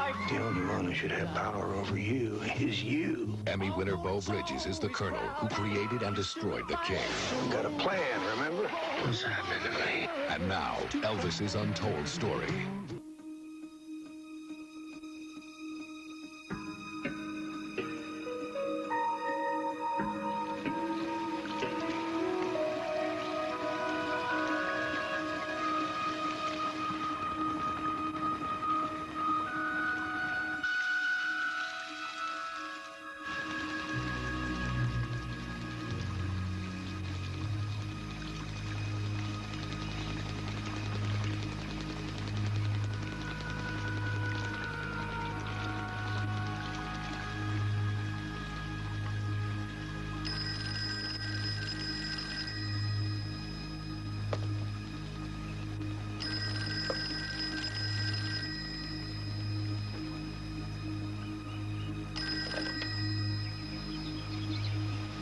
life. The only one who should have power over you is you. Emmy winner Beau Bridges is the Colonel who created and destroyed the King. You got a plan, remember? What's happening to me? And now, Elvis's untold story.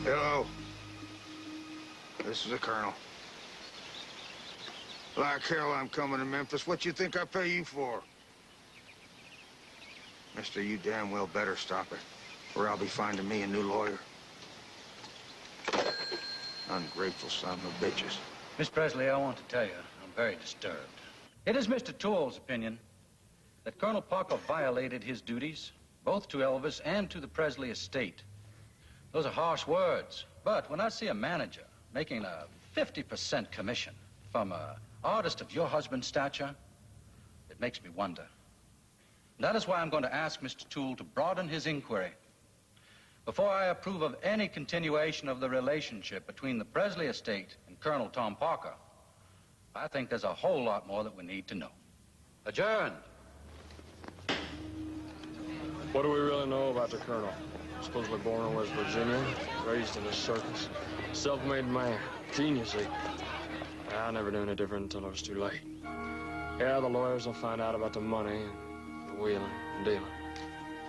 Hello. This is the Colonel. Like hell, I'm coming to Memphis. What you think I pay you for? Mister, you damn well better stop it, or I'll be finding me a new lawyer. Ungrateful son of bitches. Miss Presley, I want to tell you, I'm very disturbed. It is Mr. Toole's opinion that Colonel Parker violated his duties, both to Elvis and to the Presley estate. Those are harsh words, but when I see a manager making a 50% commission from an artist of your husband's stature, it makes me wonder. That is why I'm going to ask Mr. Toole to broaden his inquiry. Before I approve of any continuation of the relationship between the Presley estate and Colonel Tom Parker, I think there's a whole lot more that we need to know. Adjourned. What do we really know about the Colonel? Supposedly born in West Virginia, raised in a circus, self-made man, genius. I never knew any different until it was too late. Yeah, the lawyers will find out about the money and the wheeling and dealing.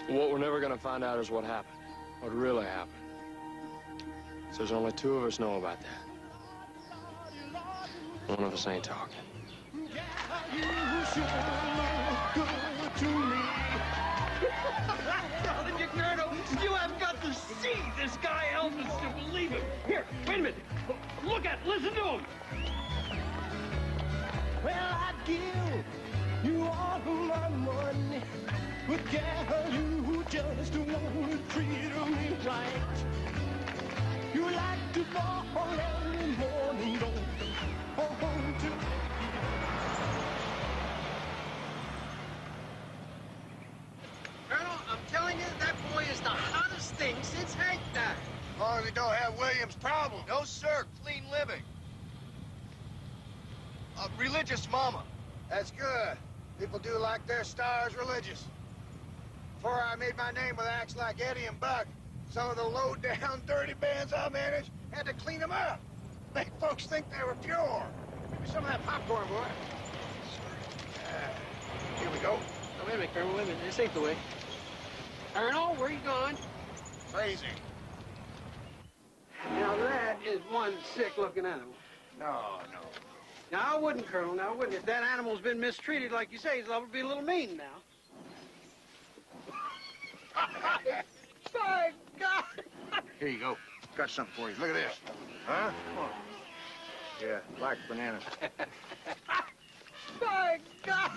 But what we're never going to find out is what happened, what really happened. So there's only two of us know about that. One of us ain't talking. Telling you, Colonel, you have got to see this guy Elvis to believe him. Here, wait a minute. Look at, listen to him. Well, I'd give you all of my money, but girl, you just want to treat me right. You like to ball every morning, don't want to. Colonel, I'm telling you, that boy is the hottest thing since Hank died. As long as he don't have William's problem. No, sir. Clean living. A religious mama. That's good. People do like their stars religious. Before I made my name with acts like Eddie and Buck, some of the low-down, dirty bands I managed had to clean them up. Make folks think they were pure. Give me some of that popcorn, boy. Here we go. Oh, wait a minute, Colonel, wait a minute. This ain't the way. Colonel, where you going? Crazy. Now, that is one sick-looking animal. No. Now, I wouldn't, Colonel. Now, I wouldn't. If that animal's been mistreated, like you say, he's liable to be a little mean now. My God! Here you go. Got something for you. Look at this. Huh? Come on. Yeah, like bananas. My God!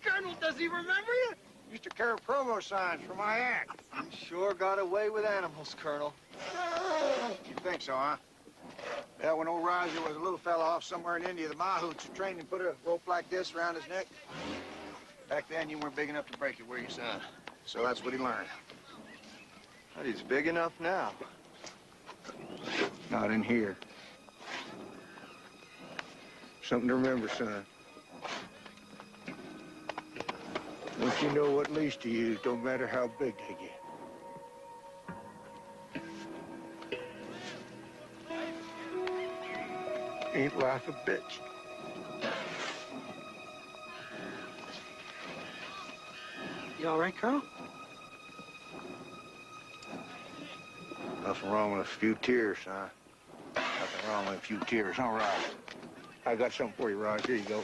Colonel, does he remember you? Used to carry promo signs for my act. You sure got away with animals, Colonel. You think so, huh? Yeah, when old Roger was a little fella off somewhere in India, the mahouts trained him to put a rope like this around his neck. Back then, you weren't big enough to break it, were you, son? So that's what he learned. But he's big enough now. Not in here. Something to remember, son. Once you know what leash to use, don't matter how big they get. Ain't life a bitch? You all right, Colonel? Nothing wrong with a few tears, son. Nothing wrong with a few tears. All right. I got something for you, Raj. Here you go.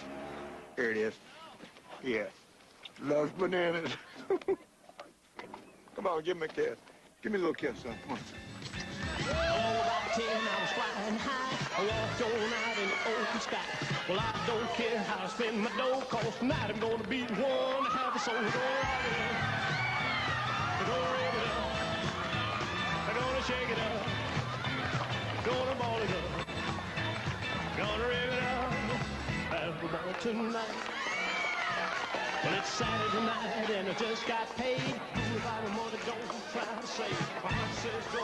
Here it is. Yeah. Loves bananas. Come on, give him a kiss. Give me a little kiss, son. Come on. Oh, about 10, I was flying high. I walked on out in the open sky. Well, I don't care how I spend my dough, 'cause tonight I'm gonna be the one to have a soul. Gonna rock it up. Gonna rip it up. I'm gonna shake it up. Gonna ball it up. Gonna rip it up. Have a ball tonight. Well, it's Saturday night and I just got paid. If I were money, don't try to save. My mom says go,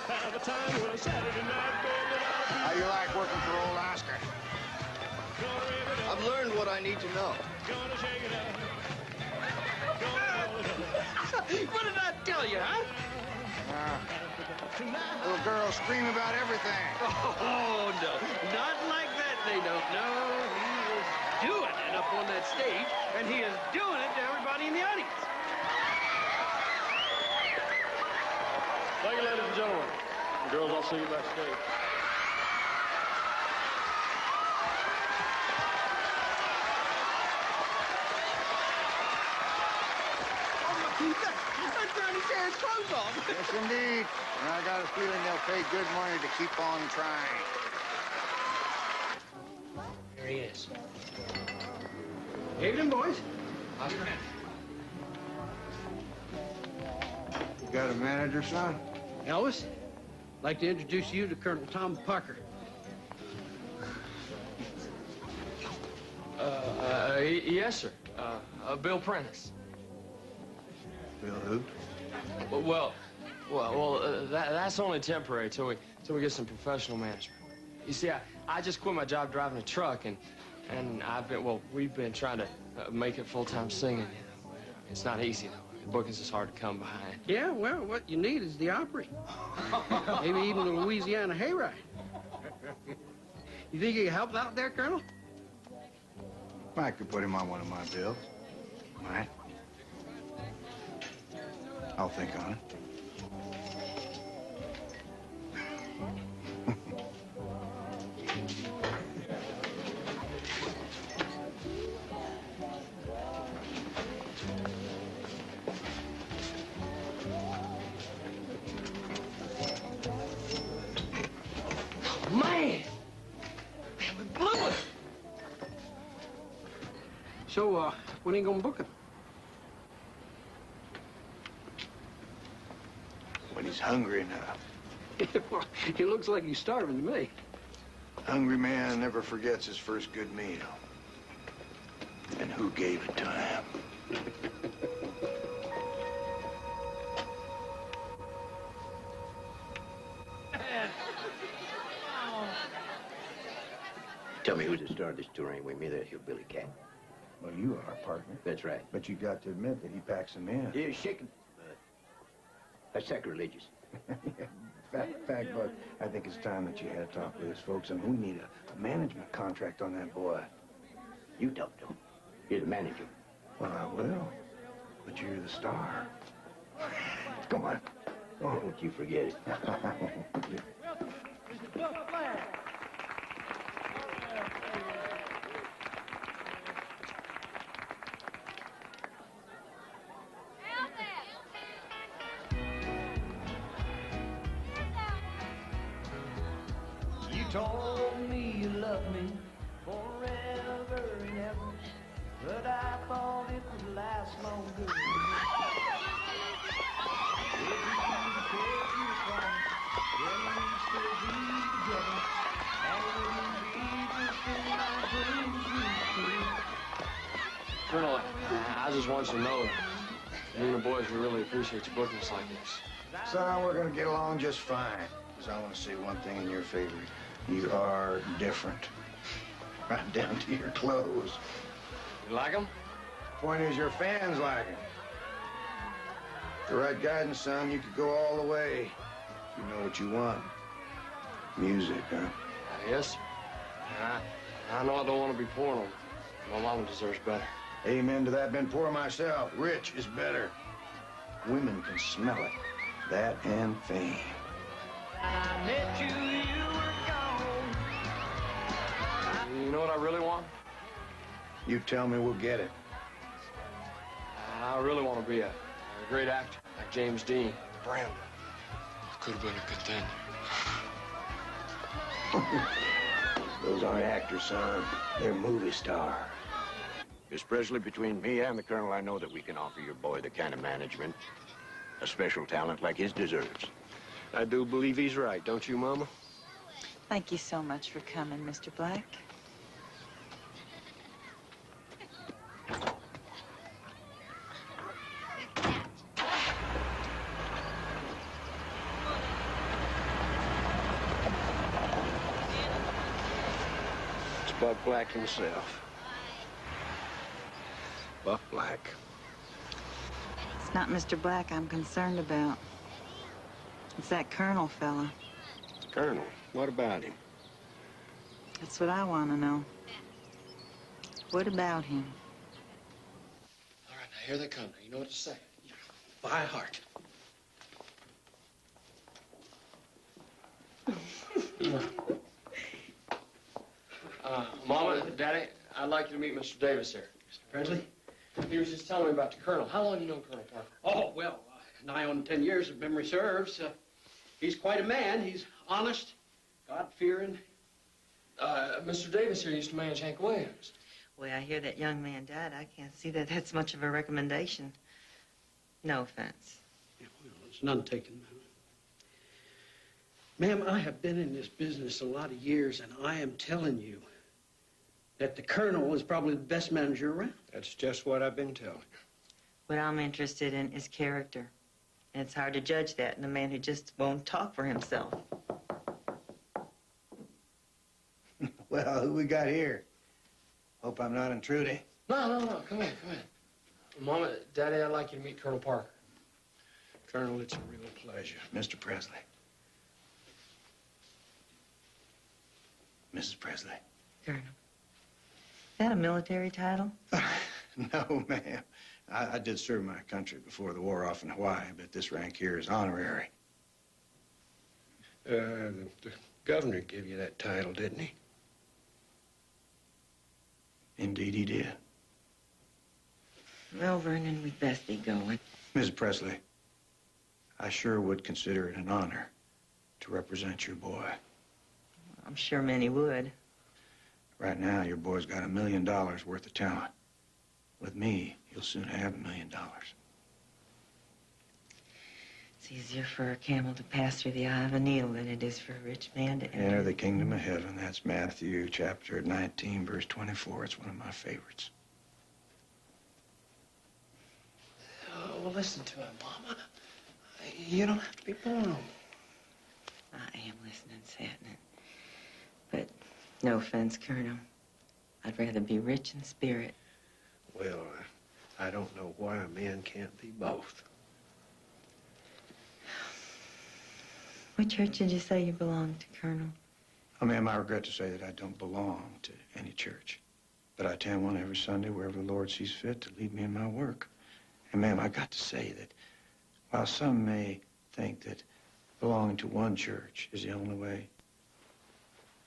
have a time. Well, Saturday night, baby, How you like working for old Oscar? gonna rip it up, I've learned what I need to know. gonna shake it up, gonna roll it up. What did I tell you, huh? Little girls scream about everything. Oh, no. Not like that, they don't. No, he is doing it up on that stage, and he is doing it to everybody in the audience. Thank you, ladies and gentlemen. Girls, I'll see you backstage. I'm trying to tear his clothes off. Yes, indeed. And I got a feeling they'll pay good money to keep on trying. There he is. Evening, boys. You got a manager, son? Elvis, I'd like to introduce you to Colonel Tom Parker. Yes, sir. Bill Prentice. Bill who? That's only temporary till we get some professional management. You see, I just quit my job driving a truck, and we've been trying to make it full-time singing. It's not easy, though. The bookings is hard to come behind. Yeah, well, what you need is the Opry. Maybe even the Louisiana Hayride. You think you can help out there, Colonel? I could put him on one of my bills. Might. I'll think on it. Man! We blew it! So, when are you gonna book him? When he's hungry enough. He looks like he's starving to me. Hungry man never forgets his first good meal. And who gave it to him? Tell me who's the star of this tour anyway, me that hillbilly cat. Well, you are, partner. That's right. But you got to admit that he packs them in. Yeah, shaking. That's sacrilegious. Fact, Bud, I think it's time that you had a talk with his folks, and we need a management contract on that boy. You talk to him. You're the manager. Well, I will. But you're the star. Come on. Oh. Don't you forget it. You told me you loved me forever and ever, but I thought it would last longer. Colonel, I just want you to know, you and the boys, we really appreciate your bookings like this. Son, we're gonna get along just fine. Because I want to say one thing in your favor. You are different. Right down to your clothes. You like them? Point is, your fans like it. The right guidance, son, you could go all the way. You know what you want. Music, huh? Yes, sir. I know I don't want to be poor no more. My mama deserves better. Amen to that. Been poor myself. Rich is better. Women can smell it. That and fame. I met you, you were gone. You know what I really want? You tell me, we'll get it. to be a great actor like James Dean. Brandon. Could have been a contender. Those aren't actors, son. They're movie stars. Miss Presley, between me and the Colonel, I know that we can offer your boy the kind of management a special talent like his deserves. I do believe he's right, don't you, Mama? Thank you so much for coming, Mr. Black. It's Buck Black himself. Buck Black. It's not Mr. Black I'm concerned about. It's that Colonel fella. Colonel, what about him? That's what I want to know. What about him? All right, now here they come. Now you know what to say. By heart. Mama, Daddy, I'd like you to meet Mr. Davis here. Mr. Presley? He was just telling me about the Colonel. How long you known Colonel Parker? Oh, well, nigh on 10 years if memory serves. He's quite a man. He's honest, God-fearing. Mr. Davis here used to manage Hank Williams. Well, I hear that young man died. I can't see that that's much of a recommendation. No offense. Yeah, well, it's none taken, ma'am. Ma'am, I have been in this business a lot of years, and I am telling you that the Colonel is probably the best manager around. That's just what I've been telling you. What I'm interested in is character. And it's hard to judge that in a man who just won't talk for himself. Well, who we got here? Hope I'm not intruding. No. Come in. Mama, Daddy, I'd like you to meet Colonel Parker. Colonel, it's a real pleasure. Mr. Presley. Mrs. Presley. Colonel. Is that a military title? No, ma'am. I did serve my country before the war off in Hawaii, but this rank here is honorary. The governor gave you that title, didn't he? Indeed he did. Well, Vernon, we'd best be going. Mrs. Presley, I sure would consider it an honor to represent your boy. I'm sure many would. Right now, your boy's got $1 million worth of talent. With me, he'll soon have $1 million. It's easier for a camel to pass through the eye of a needle than it is for a rich man to enter. Enter the kingdom of heaven. That's Matthew chapter 19, verse 24. It's one of my favorites. Well, listen to him, Mama. You don't have to be born. I am listening, Satnin. But no offense, Colonel. I'd rather be rich in spirit. Well, I don't know why a man can't be both. What church did you say you belonged to, Colonel? Oh, ma'am, I regret to say that I don't belong to any church. But I attend one every Sunday wherever the Lord sees fit to lead me in my work. And, ma'am, I got to say that while some may think that belonging to one church is the only way,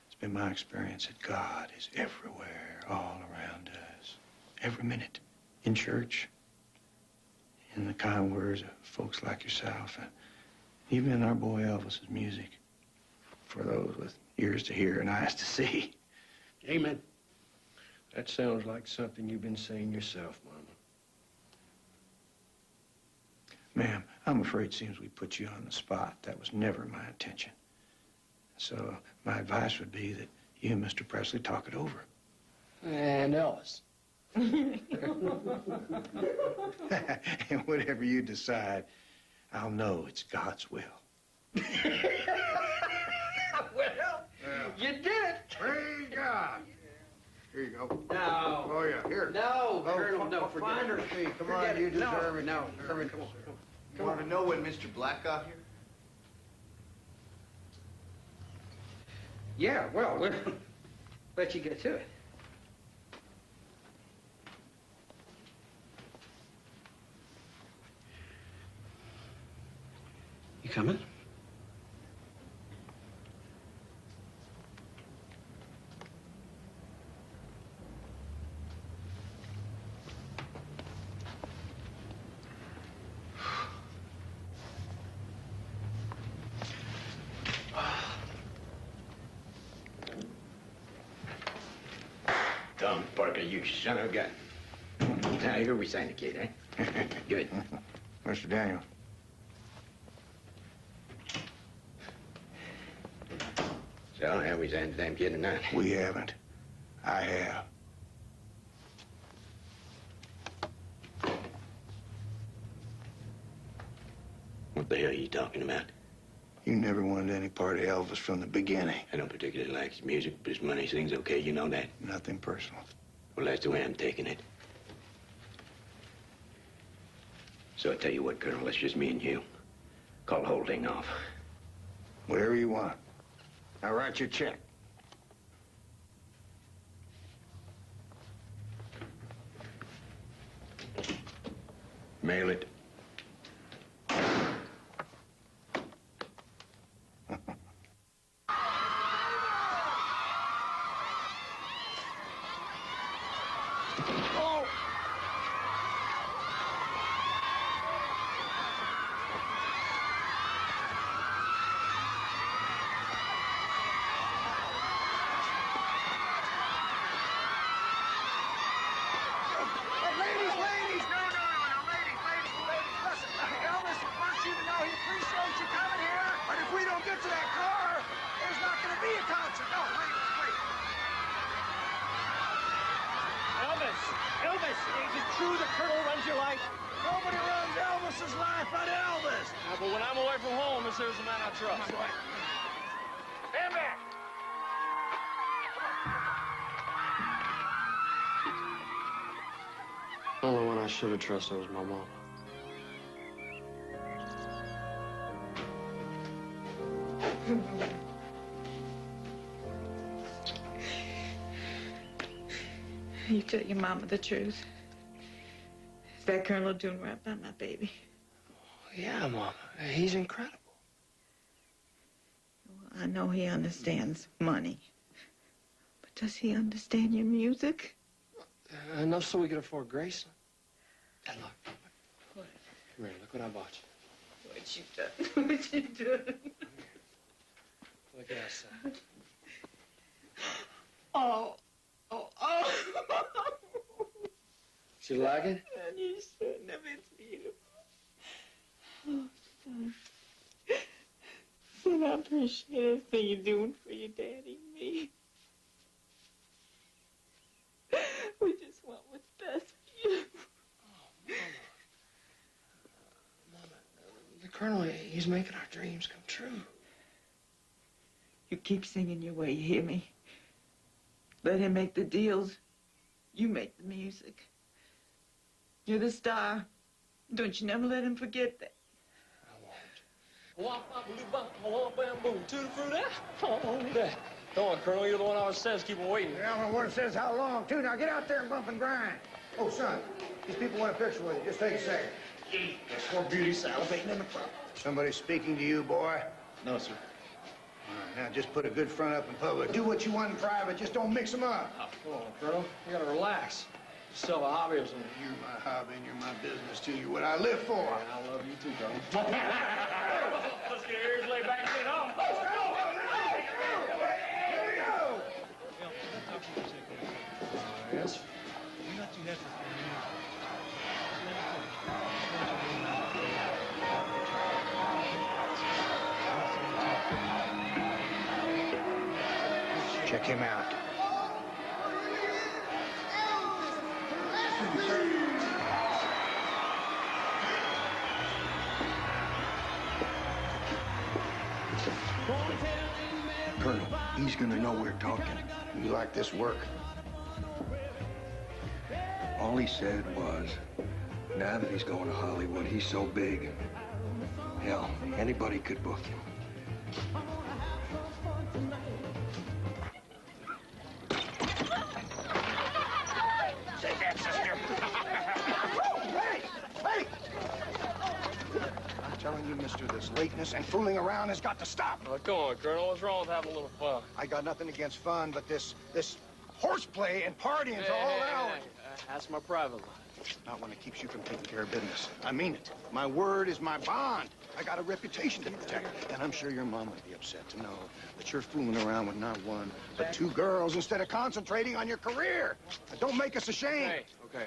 it's been my experience that God is everywhere, all around us, every minute, in church, in the kind words of folks like yourself, and even in our boy Elvis's music, for those with ears to hear and eyes to see. Amen. That sounds like something you've been saying yourself, Mama. Ma'am, I'm afraid it seems we put you on the spot. That was never my intention. So my advice would be that you and Mr. Presley talk it over. And Ellis. And whatever you decide, I'll know it's God's will. Well, you did it. Praise God. Here you go. No. Oh, yeah, here. No, Colonel, no, forget it. Finder's fee. Come on, Forget you it. deserve it. No, You Colonel, deserve come on. You want to know when Mr. Black got here? Yeah, well, we'll let you get to it. You coming? you son of a gun. Now, here we sign the kid, eh? Good. Mr. Daniel. So, have we signed the damn kid or not? We haven't. I have. What the hell are you talking about? You never wanted any part of Elvis from the beginning. I don't particularly like his music, but his money sings okay, you know that? Nothing personal. Well, that's the way I'm taking it. So I tell you what, Colonel, it's just me and you. Call the whole thing off. Whatever you want. Now write your check. Mail it. Elvis, is it true the Colonel runs your life? Nobody runs Elvis's life but Elvis. But when I'm away from home, this here's the man I trust. Stand back. Only one I should have trusted was my mom. You tell your mama the truth. Is that Colonel doing right by my baby? Yeah, Mama. He's incredible. Well, I know he understands money. But does he understand your music? Enough so we can afford Grayson. Hey, look. What? Come here, look what I bought you. What you done? What you done? Look at that. Oh. You like it? And you shouldn't have. It's beautiful. Oh, son. Son, I appreciate everything you're doing for your daddy and me. We just want what's best for you. Oh, Mama, the Colonel, he's making our dreams come true. You keep singing your way, you hear me? Let him make the deals. You make the music. You're the star. Don't you never let him forget that. I won't. Come on, Colonel, you're the one I always says keep him waiting. Yeah, well, what it says how long, too. Now get out there and bump and grind. Oh, son, these people want a picture with you. Just take a second. There's four beauties salivating in the front. Somebody speaking to you, boy? No, sir. All right, now just put a good front up in public. Do what you want in private. Just don't mix them up. Come on, Colonel. You gotta relax. Still a hobby or something. You're my hobby and you're my business, too. You're what I live for. Yeah, I love you too, Colonel. Let's get our ears laid back and get home. Let's go! Here we go! Yes? You're not too happy Check him out. Colonel, he's gonna know we're talking. You like this work? All he said was, now that he's going to Hollywood, he's so big. Hell, anybody could book him. Say that, sister. Hey! I'm telling you, mister, this lateness and fooling around has got to stop. Come on, Colonel. What's wrong with having a little fun? I got nothing against fun, but this horseplay and partying for all hours. That's my private life. Not when it keeps you from taking care of business. I mean it. My word is my bond. I got a reputation to protect, and I'm sure your mom would be upset to know that you're fooling around with not one, but two girls instead of concentrating on your career. Now, don't make us ashamed. Hey, okay.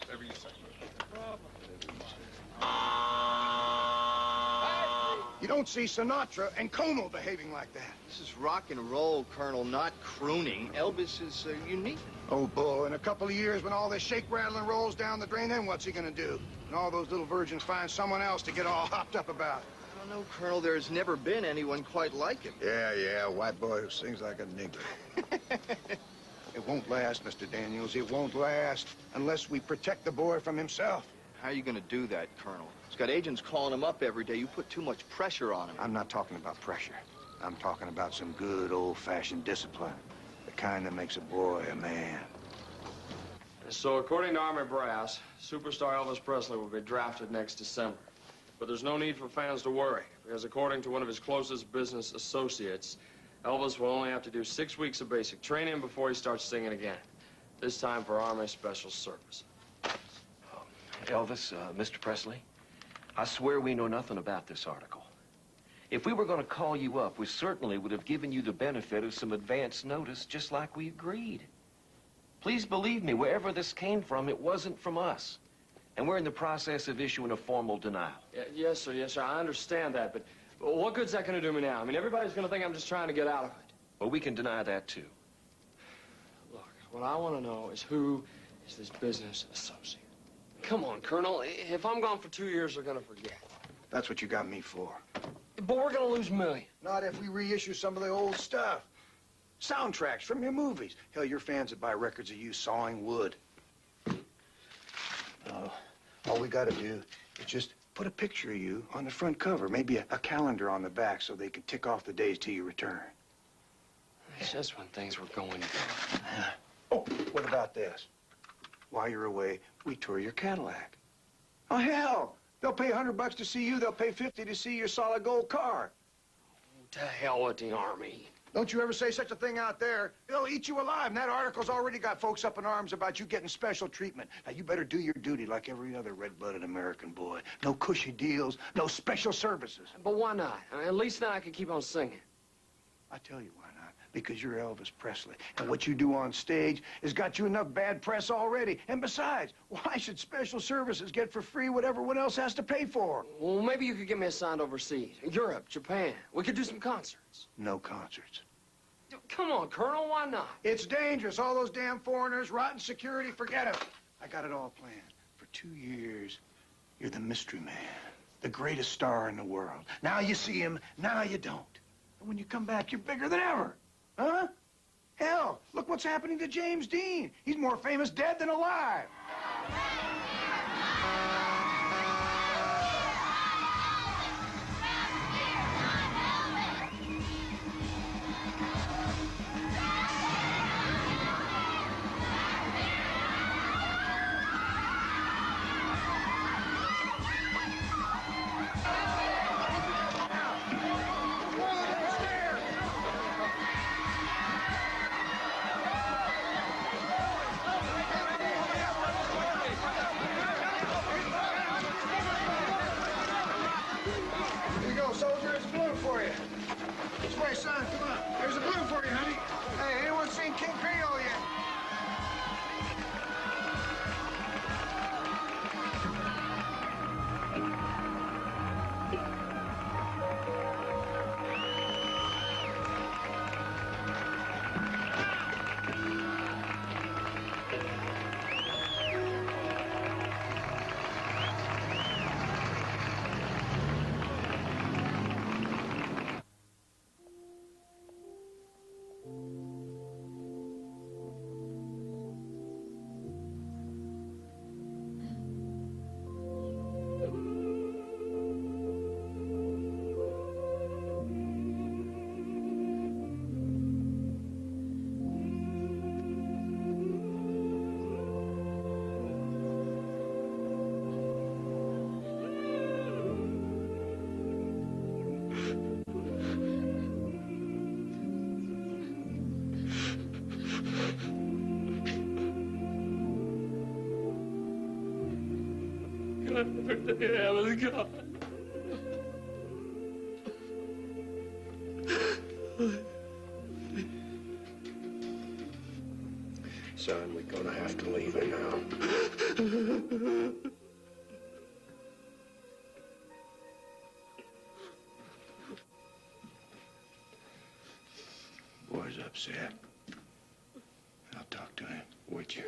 Whatever you say. You don't see Sinatra and Como behaving like that. This is rock and roll, Colonel, not crooning. Elvis is unique. Oh, bull, in a couple of years when all this shake, rattle, and rolls down the drain, then what's he gonna do? And all those little virgins find someone else to get all hopped up about. I don't know, Colonel. There's never been anyone quite like him. Yeah, a white boy who sings like a nigger. It won't last, Mr. Daniels. It won't last unless we protect the boy from himself. How are you going to do that, Colonel? He's got agents calling him up every day. You put too much pressure on him. I'm not talking about pressure. I'm talking about some good old-fashioned discipline. The kind that makes a boy a man. So, according to Army Brass, superstar Elvis Presley will be drafted next December. But there's no need for fans to worry, because according to one of his closest business associates, Elvis will only have to do 6 weeks of basic training before he starts singing again. This time for Army Special Service. Elvis, Mr. Presley, I swear we know nothing about this article. If we were going to call you up, we certainly would have given you the benefit of some advance notice, just like we agreed. Please believe me, wherever this came from, it wasn't from us. And we're in the process of issuing a formal denial. Yes, sir, I understand that, but what good's that going to do me now? I mean, everybody's going to think I'm just trying to get out of it. Well, we can deny that, too. Look, what I want to know is who is this business associate? Come on, Colonel. If I'm gone for 2 years, they're going to forget. That's what you got me for. But we're going to lose millions. Not if we reissue some of the old stuff. Soundtracks from your movies. Hell, your fans would buy records of you sawing wood. All we got to do is just put a picture of you on the front cover, maybe a calendar on the back so they can tick off the days till you return. It's just when things were going. Oh, what about this? While you're away, we tour your Cadillac. Oh, hell! They'll pay $100 to see you. They'll pay $50 to see your solid gold car. To hell with the Army. Don't you ever say such a thing out there. They'll eat you alive, and that article's already got folks up in arms about you getting special treatment. Now, you better do your duty like every other red-blooded American boy. No cushy deals, no special services. But why not? I mean, at least then I can keep on singing. I tell you why not. Because you're Elvis Presley. And what you do on stage has got you enough bad press already. And besides, why should special services get for free what everyone else has to pay for? Well, maybe you could get me assigned overseas. Europe, Japan. We could do some concerts. No concerts. Come on, Colonel, why not? It's dangerous. All those damn foreigners, rotten security, forget it. I got it all planned. For 2 years, you're the mystery man. The greatest star in the world. Now you see him, now you don't. And when you come back, you're bigger than ever. Huh? Hell, look what's happening to James Dean. He's more famous dead than alive. Soldier, it's a balloon for you. This way, son, come on. There's a balloon for you, honey. Hey, anyone seen King Creole yet? I was gone. to leaving now. Boy's upset. I'll talk to him with you.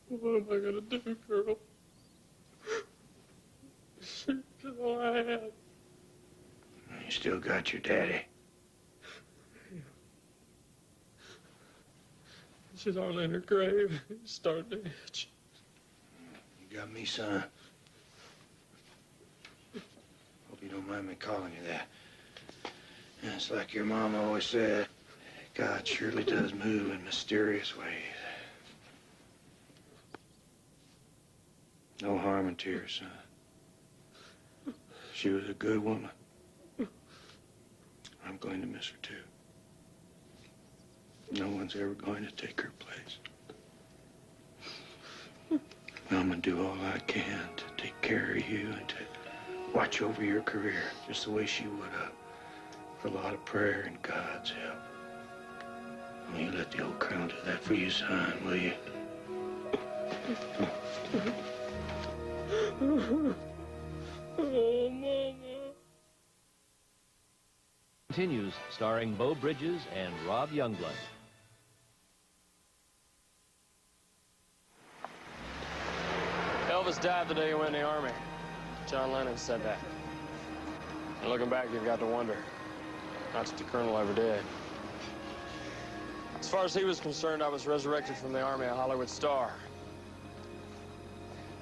What am I gonna do, Colonel? She's all I had. You still got your daddy. She's all in her grave. It's starting to itch. You got me, son. Hope you don't mind me calling you that. And it's like your mom always said, God surely does move in mysterious ways. No harm in tears, son. She was a good woman. I'm going to miss her, too. No one's ever going to take her place. I'm going to do all I can to take care of you and to watch over your career just the way she would have. With a lot of prayer and God's help. Will you let the old Colonel do that for you, son, will you? Oh, Mama. Continues, starring Beau Bridges and Rob Youngblood. Elvis died the day he went in the Army. John Lennon said that. And looking back, you've got to wonder. That's what the Colonel ever did. As far as he was concerned, I was resurrected from the Army a Hollywood star.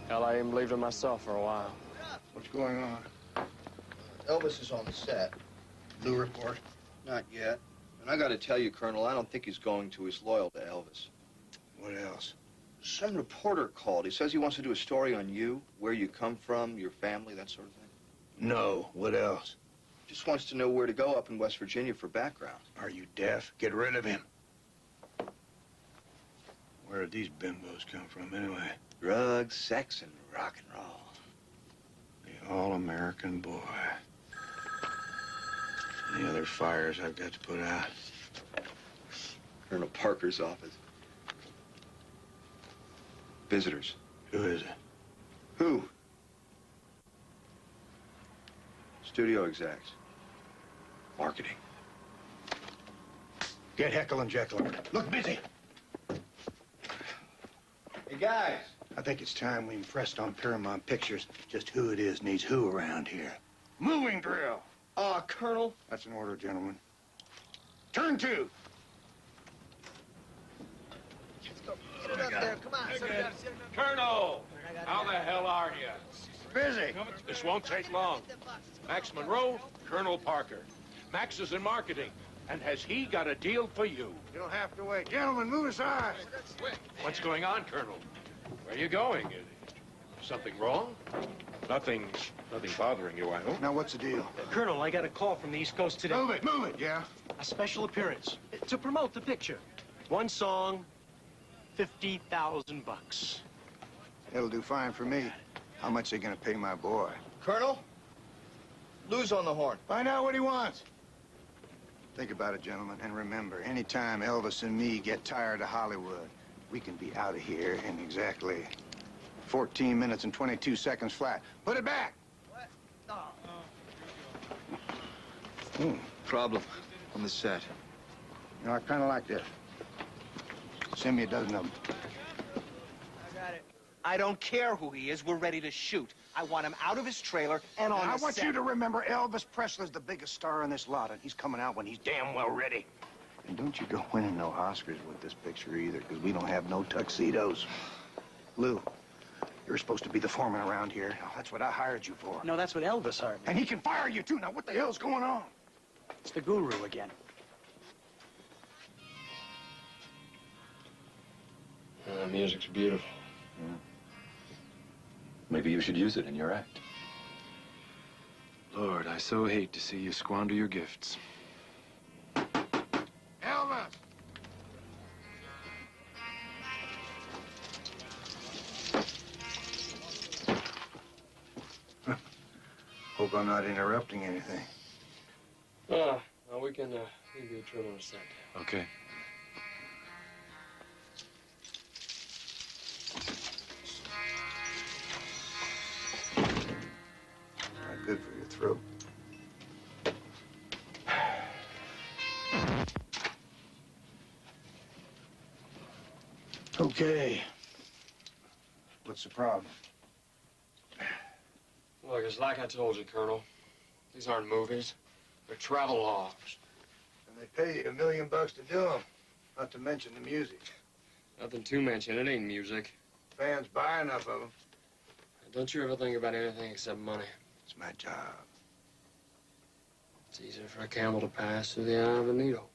Hell, I even believed in myself for a while. What's going on? Elvis is on the set. New report? Not yet. And I gotta tell you, Colonel, I don't think he's going to. He's loyal to Elvis. What else? Some reporter called. He says he wants to do a story on you, where you come from, your family, that sort of thing. No. What else? Just wants to know where to go up in West Virginia for background. Are you deaf? Get rid of him. Where did these bimbos come from, anyway? Drugs, sex, and rock and roll. The all-American boy. Any other fires I've got to put out? Colonel Parker's office. Visitors. Who is it? Who? Studio execs. Marketing. Get Heckle and Jekyll. Look busy. Hey, guys. I think it's time we impressed on Paramount Pictures just who it is needs who around here. Moving drill. Colonel. That's an order, gentlemen. Turn two. Get it up there. Come on. Sit down. Colonel, how the hell are you? Busy. This won't take long. Max Monroe, Colonel Parker. Max is in marketing, and has he got a deal for you? You'll have to wait. Gentlemen, move aside. What's going on, Colonel? Where are you going? Is something wrong? Nothing bothering you, I hope. Now, what's the deal? Colonel, I got a call from the East Coast today. Move it, yeah? A special appearance to promote the picture. One song, $50,000. It'll do fine for me. How much they gonna pay my boy? Colonel? Lou's on the horn. Find out what he wants. Think about it, gentlemen, and remember, anytime Elvis and me get tired of Hollywood, we can be out of here in exactly 14 minutes and 22 seconds flat. Put it back! What? Problem on the set. You know, I kind of like this. Send me a dozen of them. I got it. I don't care who he is. We're ready to shoot. I want him out of his trailer and on I the want set. you to remember Elvis Presley's the biggest star in this lot, and he's coming out when he's damn well ready. And don't you go winning no Oscars with this picture either, because we don't have no tuxedos. Lou, you're supposed to be the foreman around here. That's what I hired you for. No, that's what Elvis hired me. And he can fire you, too. Now, what the hell's going on? It's the guru again. Music's beautiful. Maybe you should use it in your act. Lord, I so hate to see you squander your gifts. Elvis! Hope hope I'm not interrupting anything. No, we can leave you a trailer in a sec. Okay. Not good for your throat. Okay. What's the problem? Look, it's like I told you, Colonel. These aren't movies. They're travel logs. And they pay you $1 million to do them, not to mention the music. Nothing to mention. It ain't music. Fans buy enough of them. Don't you ever think about anything except money. It's my job. It's easier for a camel to pass through the eye of a needle.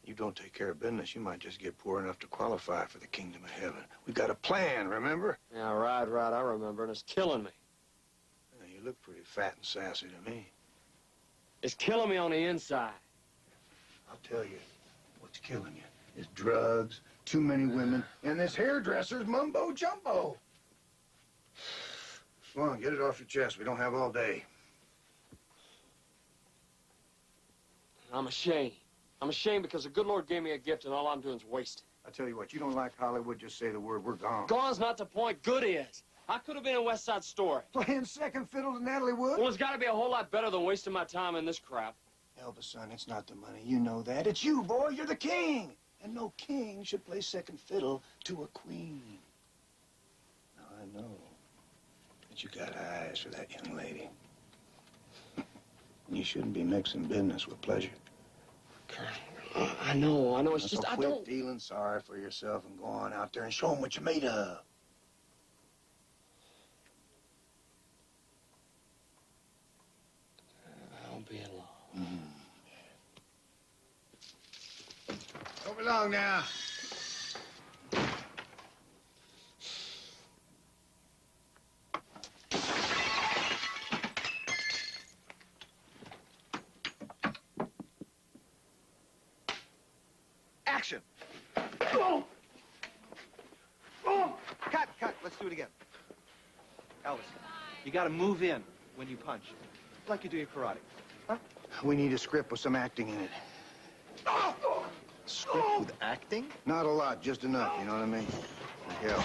You don't take care of business, you might just get poor enough to qualify for the kingdom of heaven. We got a plan, remember? Yeah, right, I remember, and it's killing me. Yeah, you look pretty fat and sassy to me. It's killing me on the inside. I'll tell you, what's killing you is drugs, too many women, and this hairdresser's mumbo-jumbo. Come on, get it off your chest. We don't have all day. I'm ashamed. I'm ashamed because the good Lord gave me a gift and all I'm doing is wasting. I tell you what, you don't like Hollywood, just say the word, we're gone. Gone's not the point, good is. I could have been in West Side Story. Playing second fiddle to Natalie Wood? Well, it's got to be a whole lot better than wasting my time in this crap. Elvis, son, it's not the money. You know that. It's you, boy. You're the king. And no king should play second fiddle to a queen. Now, I know that you got eyes for that young lady. You shouldn't be mixing business with pleasure. Colonel, I know. It's so just, I quit don't... feeling sorry for yourself and go on out there and show them what you're made of. I'll be alone. Don't be long now. Action! Oh! Oh! Cut! Let's do it again. Elvis, you gotta move in when you punch, like you do your karate. Huh? We need a script with some acting in it. Script with acting? Not a lot, just enough, you know what I mean? Hell,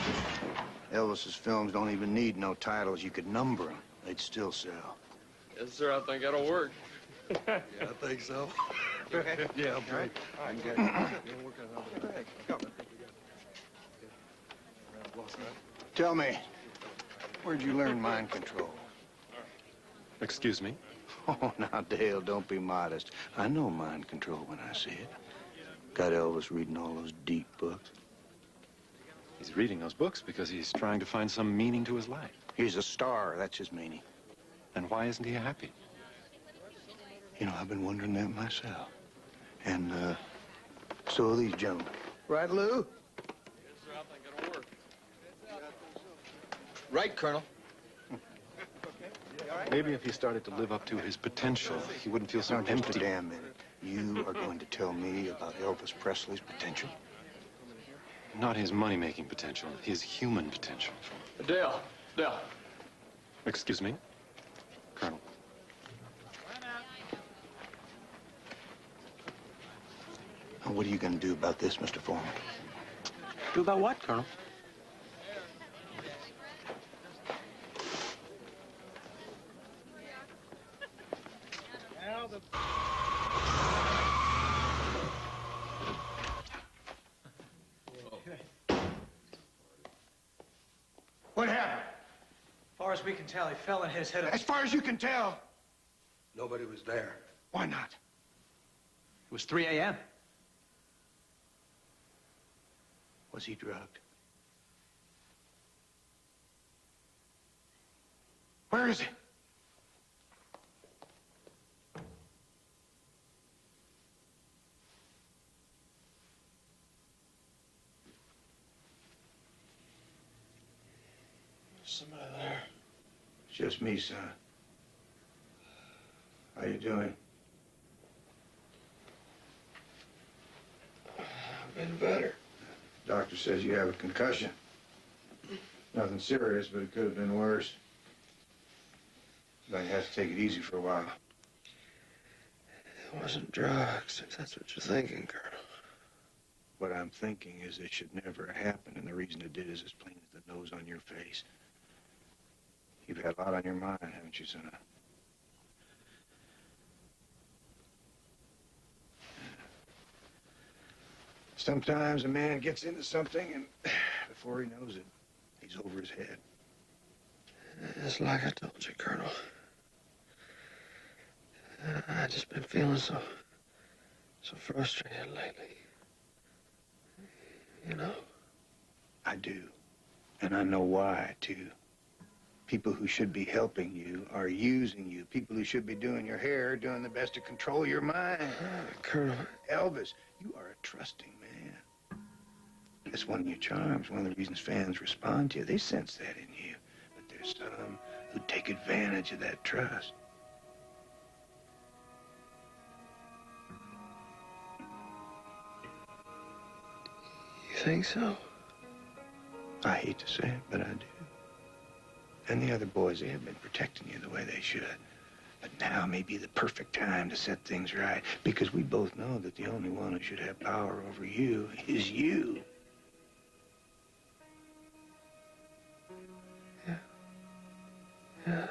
Elvis's films don't even need no titles. You could number them. They'd still sell. Yes, sir, I think that'll work. Yeah, I think so. You okay? Yeah, I'm great. All right, good. Go. Tell me, where'd you learn mind control? Excuse me? Oh, now, Dale, don't be modest. I know mind control when I see it. Got Elvis reading all those deep books. He's reading those books because he's trying to find some meaning to his life. He's a star, that's his meaning. And why isn't he happy? You know, I've been wondering that myself. And, so are these gentlemen. Right, Lou? Yes, sir, I think it'll work. Right, Colonel. Maybe if he started to live up to his potential, he wouldn't feel so Now, just a empty. damn minute. You are going to tell me about Elvis Presley's potential? Not his money-making potential, his human potential. Dale. Excuse me? Colonel. Now, what are you going to do about this, Mr. Foreman? Do about what, Colonel? What happened? As far as we can tell, he fell and hit his head. As far as you can tell, nobody was there. Why not? It was 3 a.m. Was he drugged? Where is he? Somebody there. It's just me, son. How you doing? I've been better. Doctor says you have a concussion. Nothing serious, but it could have been worse. Gonna have to take it easy for a while. It wasn't drugs, if that's what you're thinking, Colonel. What I'm thinking is it should never have happened, and the reason it did is as plain as the nose on your face. You've had a lot on your mind, haven't you, son? Sometimes a man gets into something, and before he knows it, he's over his head. It's like I told you, Colonel. I just been feeling so frustrated lately. You know? I do. And I know why, too. People who should be helping you are using you. People who should be doing your hair are doing the best to control your mind. Colonel. Elvis, you are a trusting man. That's one of your charms, one of the reasons fans respond to you. They sense that in you. But there's some who take advantage of that trust. You think so? I hate to say it, but I do. And the other boys, they have been protecting you the way they should. But now may be the perfect time to set things right, because we both know that the only one who should have power over you is you. Yeah,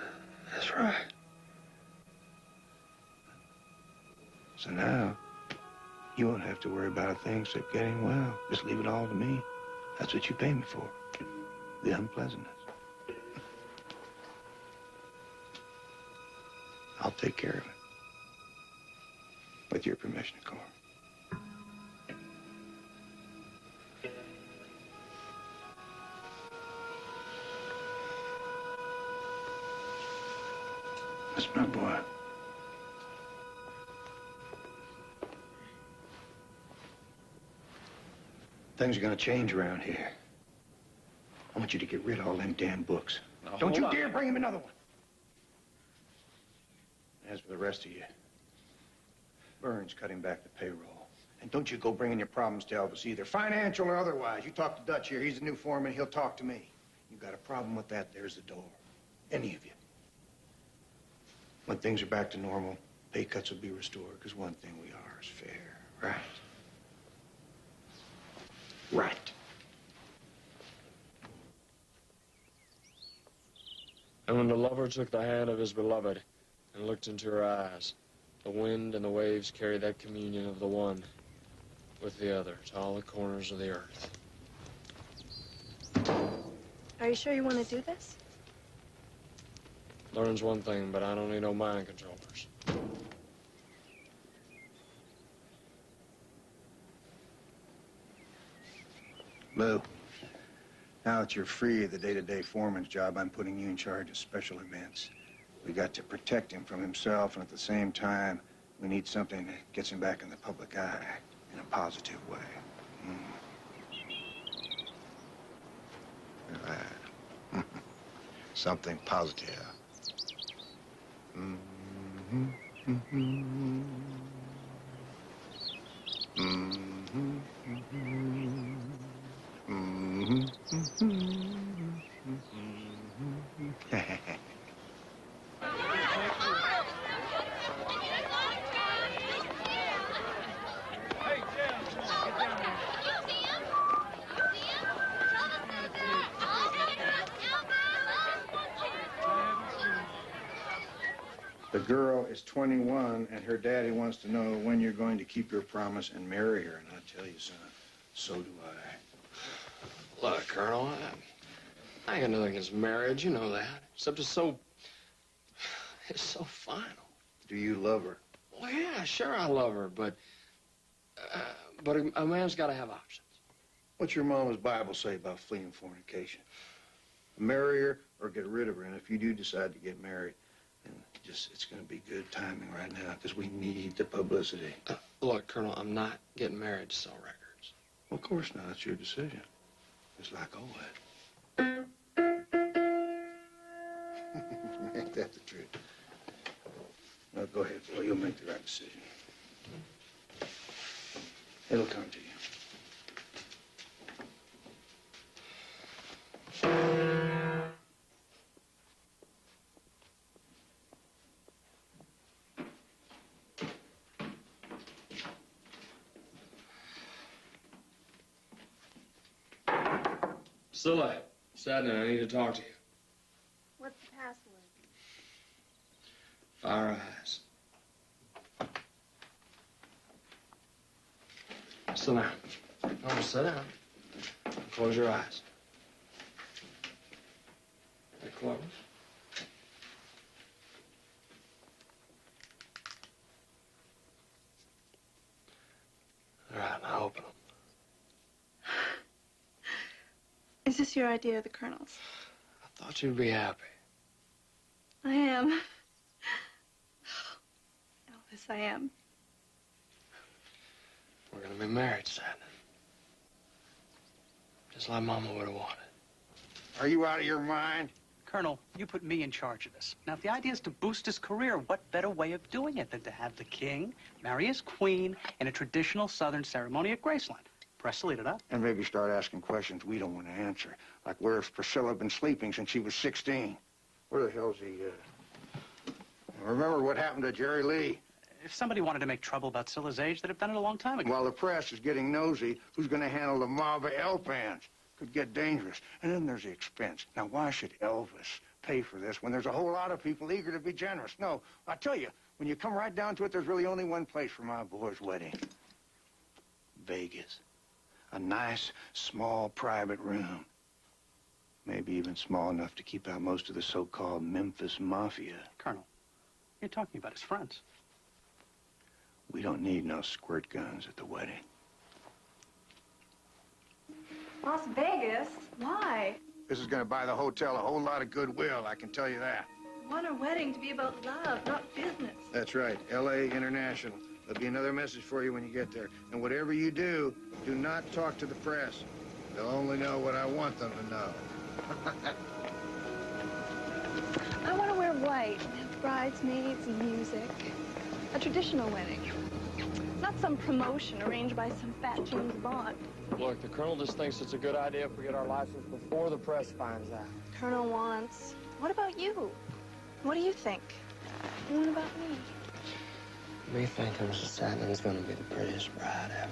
that's right. So now, you won't have to worry about a thing except getting well. Just leave it all to me. That's what you pay me for. The unpleasantness. I'll take care of it. With your permission, of course. That's my boy. Things are gonna change around here. I want you to get rid of all them damn books. Now, Don't you hold on. dare bring him another one. As for the rest of you, Burns cutting back the payroll. And don't you go bringing your problems to Elvis either, financial or otherwise. You talk to Dutch here. He's the new foreman. He'll talk to me. You got a problem with that, there's the door. Any of you. When things are back to normal, pay cuts will be restored, because one thing we are is fair, right? Right. And when the lover took the hand of his beloved and looked into her eyes, the wind and the waves carried that communion of the one with the other to all the corners of the earth. Are you sure you want to do this? Learns one thing, but I don't need no mind controllers. Lou, now that you're free of the day-to-day foreman's job, I'm putting you in charge of special events. We got to protect him from himself, and at the same time, we need something that gets him back in the public eye in a positive way. Right. Something positive. The girl is 21, and her daddy wants to know when you're going to keep your promise and marry her. And I tell you, son, so do I. Look, Colonel, I ain't got nothing against marriage, you know that. Except it's so final. Do you love her? Well, yeah, sure I love her, but a man's got to have options. What's your mama's Bible say about fleeing fornication? Marry her or get rid of her. And if you do decide to get married, then it's going to be good timing right now, because we need the publicity. Look, Colonel, I'm not getting married to sell records. Well, of course not. It's your decision. It's like always. Ain't that the truth? Well, go ahead, boy. You'll make the right decision. It'll come to you. Priscilla, Sadnin, I need to talk to you. What's the password? Fire eyes. Sit down. No, sit down. Close your eyes. They're closed. All right, now open them. Is this your idea of the Colonel's? I thought you'd be happy. I am. Elvis, I am. We're gonna be married, Sadnin. Just like Mama would have wanted. Are you out of your mind? Colonel, you put me in charge of this. Now, if the idea is to boost his career, what better way of doing it than to have the king marry his queen in a traditional Southern ceremony at Graceland? Presley it up. And maybe start asking questions we don't want to answer. Like, where's Priscilla been sleeping since she was 16? Where the hell's he, Remember what happened to Jerry Lee? If somebody wanted to make trouble about Scylla's age, they'd have done it a long time ago. While the press is getting nosy, who's going to handle the mob of L-fans? Could get dangerous. And then there's the expense. Now, why should Elvis pay for this when there's a whole lot of people eager to be generous? No, I tell you, when you come right down to it, there's really only one place for my boy's wedding. Vegas. A nice, small, private room. Maybe even small enough to keep out most of the so-called Memphis Mafia. Colonel, you're talking about his friends. We don't need no squirt guns at the wedding. Las Vegas? Why? This is going to buy the hotel a whole lot of goodwill, I can tell you that. I want our wedding to be about love, not business. That's right, L.A. International. There'll be another message for you when you get there. And whatever you do not talk to the press. They'll only know what I want them to know. I want to wear white, have bridesmaids and music. A traditional wedding. Not some promotion arranged by some fat James Bond. Look, the Colonel just thinks it's a good idea if we get our license before the press finds out. Colonel wants. What about you? What do you think? And what about me? We think Mrs. Sadnin's gonna be the prettiest bride ever.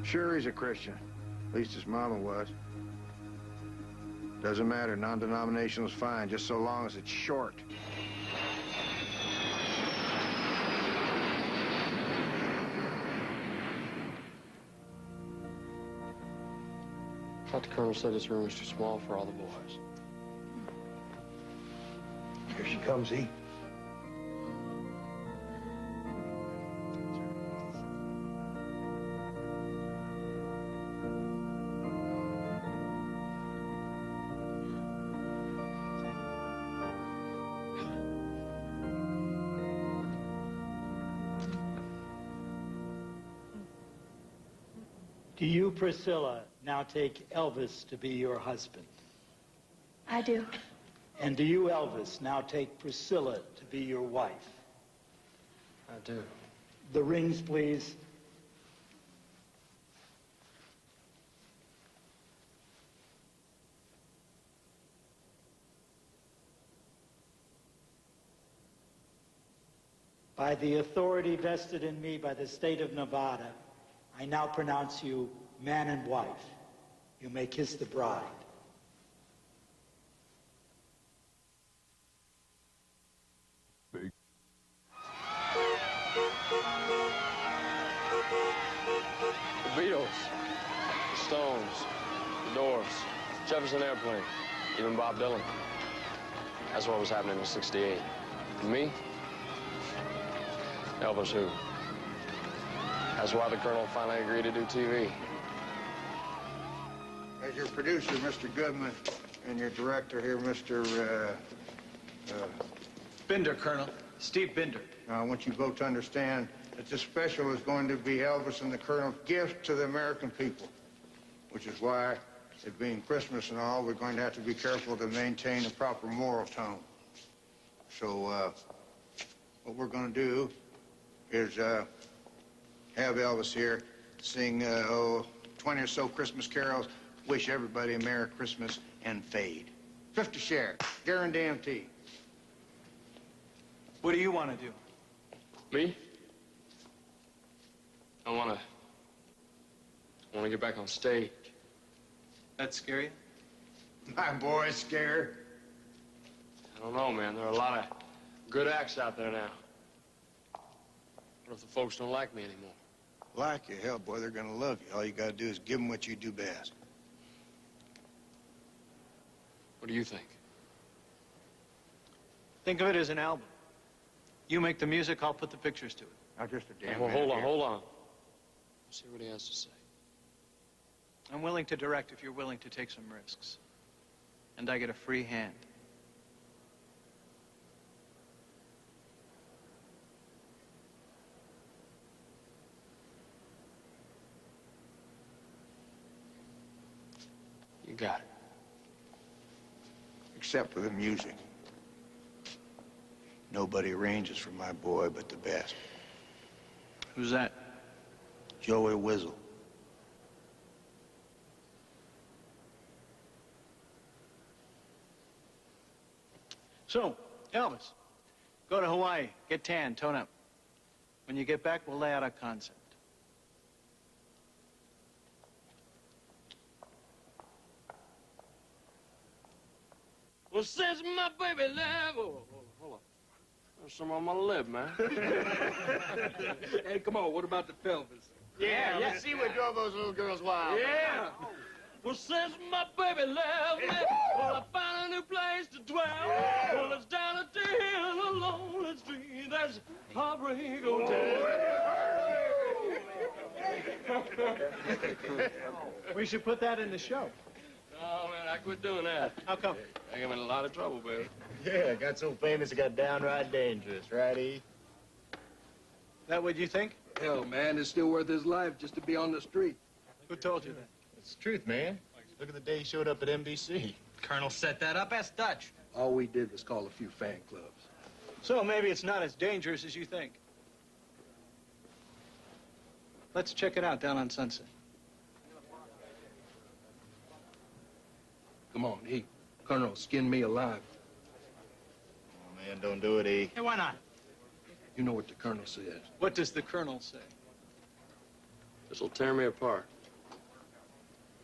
Sure, he's a Christian. At least his mama was. Doesn't matter, non-denominational is fine, just so long as it's short. I thought the Colonel said this room was too small for all the boys. Here she comes, E. Do you, Priscilla, now take Elvis to be your husband? I do. And do you, Elvis, now take Priscilla to be your wife? I do. The rings, please. By the authority vested in me by the state of Nevada, I now pronounce you man and wife. You may kiss the bride. Big. The Beatles, the Stones, the Doors, Jefferson Airplane, even Bob Dylan. That's what was happening in '68. And me? Elvis who? That's why the Colonel finally agreed to do TV. As your producer, Mr. Goodman, and your director here, Mr. Binder, Colonel. Steve Binder. I want you both to understand that this special is going to be Elvis and the Colonel's gift to the American people, which is why, it being Christmas and all, we're going to have to be careful to maintain a proper moral tone. So, what we're going to do is have Elvis here sing 20 or so Christmas carols, wish everybody a Merry Christmas, and fade. 50 share, guarantee. What do you want to do? Me? I want to I want to get back on stage. That scare you? My boy's scared. I don't know, man. There are a lot of good acts out there now. What if the folks don't like me anymore? Like you, hell, boy, they're gonna love you. All you gotta do is give them what you do best. What do you think? Think of it as an album. You make the music, I'll put the pictures to it. Now, just a damn Well, minute hold here. on. Let's see what he has to say. I'm willing to direct if you're willing to take some risks. And I get a free hand. You got it. Except for the music. Nobody arranges for my boy but the best. Who's that? Joey Wizzle. So, Elvis, go to Hawaii, get tan, tone up. When you get back, we'll lay out a concept. Well, since my baby left... Oh, hold on. There's some on my lip, man. Hey, come on, what about the pelvis? Yeah, let's see what drove those little girls wild. Yeah. Well, since my baby left me, well, I found a new place to dwell. Well, it's down at the hill, a lonely street. That's Heartbreak Hotel. We should put that in the show. Oh, man, I quit doing that. How come? I got in a lot of trouble, baby. Yeah, got so famous it got downright dangerous, right, E? That what you think? Hell, man, it's still worth his life just to be on the street. Who told you that? It's the truth, man. Look at the day he showed up at NBC. Colonel set that up. Ask Dutch. All we did was call a few fan clubs. So maybe it's not as dangerous as you think. Let's check it out down on Sunset. Come on, he. Colonel, skin me alive. Oh, man, don't do it, E. Hey, why not? You know what the Colonel says. What does the Colonel say? This'll tear me apart.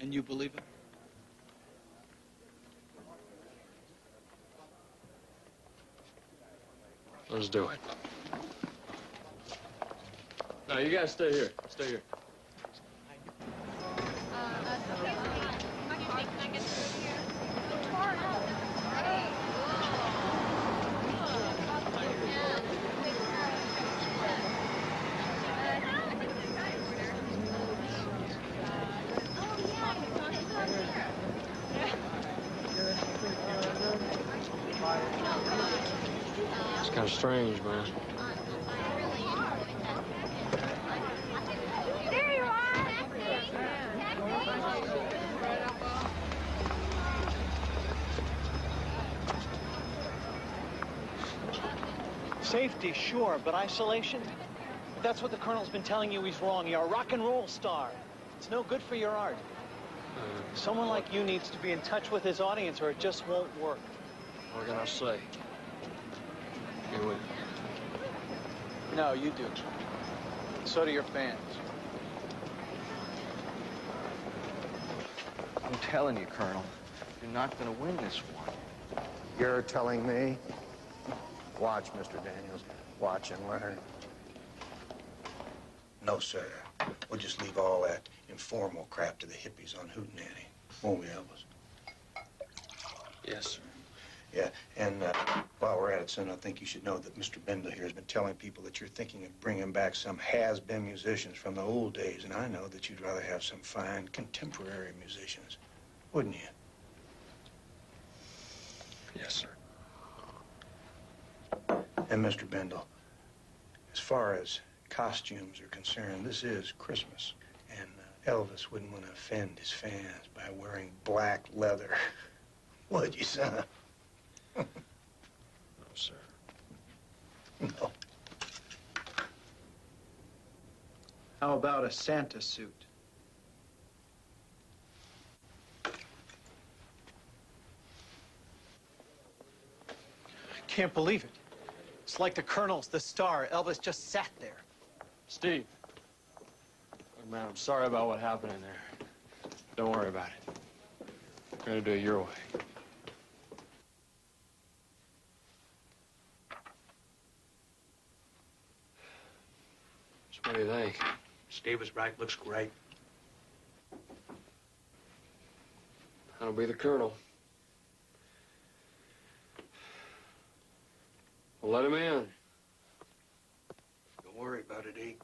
And you believe it? Let's do it. No, you guys stay here. Stay here. It's kind of strange, man. There you are! Safety, sure, but isolation? That's what the Colonel's been telling you he's wrong. You're a rock and roll star. It's no good for your art. Someone like you needs to be in touch with his audience or it just won't work. What can I say? You win. No, you do. So do your fans. I'm telling you, Colonel, you're not going to win this one. You're telling me? Watch, Mr. Daniels. Watch and learn. No, sir. We'll just leave all that informal crap to the hippies on Hootenanny. Won't we, Elvis? Yes, sir. Yeah, and while we're at it, son, I think you should know that Mr. Bendel here has been telling people that you're thinking of bringing back some has-been musicians from the old days, and I know that you'd rather have some fine contemporary musicians, wouldn't you? Yes, sir. And Mr. Bendel, as far as costumes are concerned, this is Christmas, and Elvis wouldn't want to offend his fans by wearing black leather. Would you, son? No, sir. No. How about a Santa suit? I can't believe it. It's like the Colonel's the star. Elvis just sat there. Steve, Man, I'm sorry about what happened in there. Don't worry about it. I'm gonna do it your way. So what do you think? Steve was right. Looks great. That'll be the Colonel. We'll let him in. Don't worry about it, E.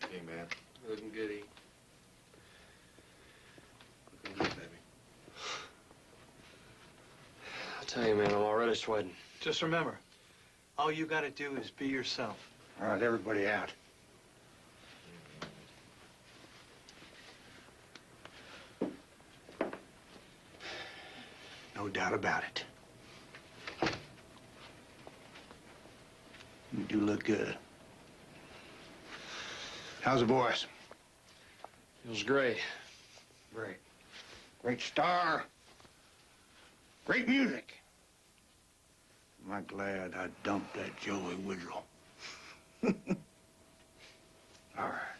Okay, man. Looking good, E. Looking good, baby. I tell you, man, I'm already sweating. Just remember, all you gotta do is be yourself. All right, everybody out. No doubt about it. You do look good. How's the voice? Feels great. Great. Great star. Great music. Am I glad I dumped that Joey Woodrow? All right.